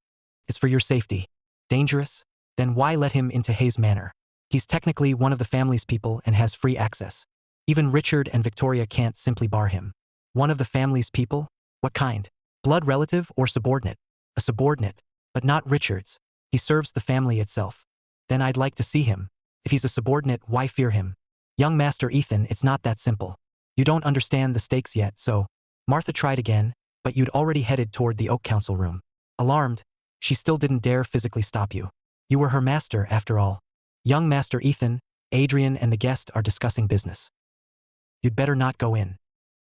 It's for your safety." "Dangerous? Then why let him into Hayes Manor? He's technically one of the family's people and has free access. Even Richard and Victoria can't simply bar him." "One of the family's people? What kind? Blood relative or subordinate?" "A subordinate, but not Richard's. He serves the family itself." "Then I'd like to see him. If he's a subordinate, why fear him?" "Young Master Ethan, it's not that simple. You don't understand the stakes yet, so..." Martha tried again, but you'd already headed toward the Oak Council room. Alarmed, she still didn't dare physically stop you. You were her master, after all. "Young Master Ethan, Adrian and the guest are discussing business. You'd better not go in."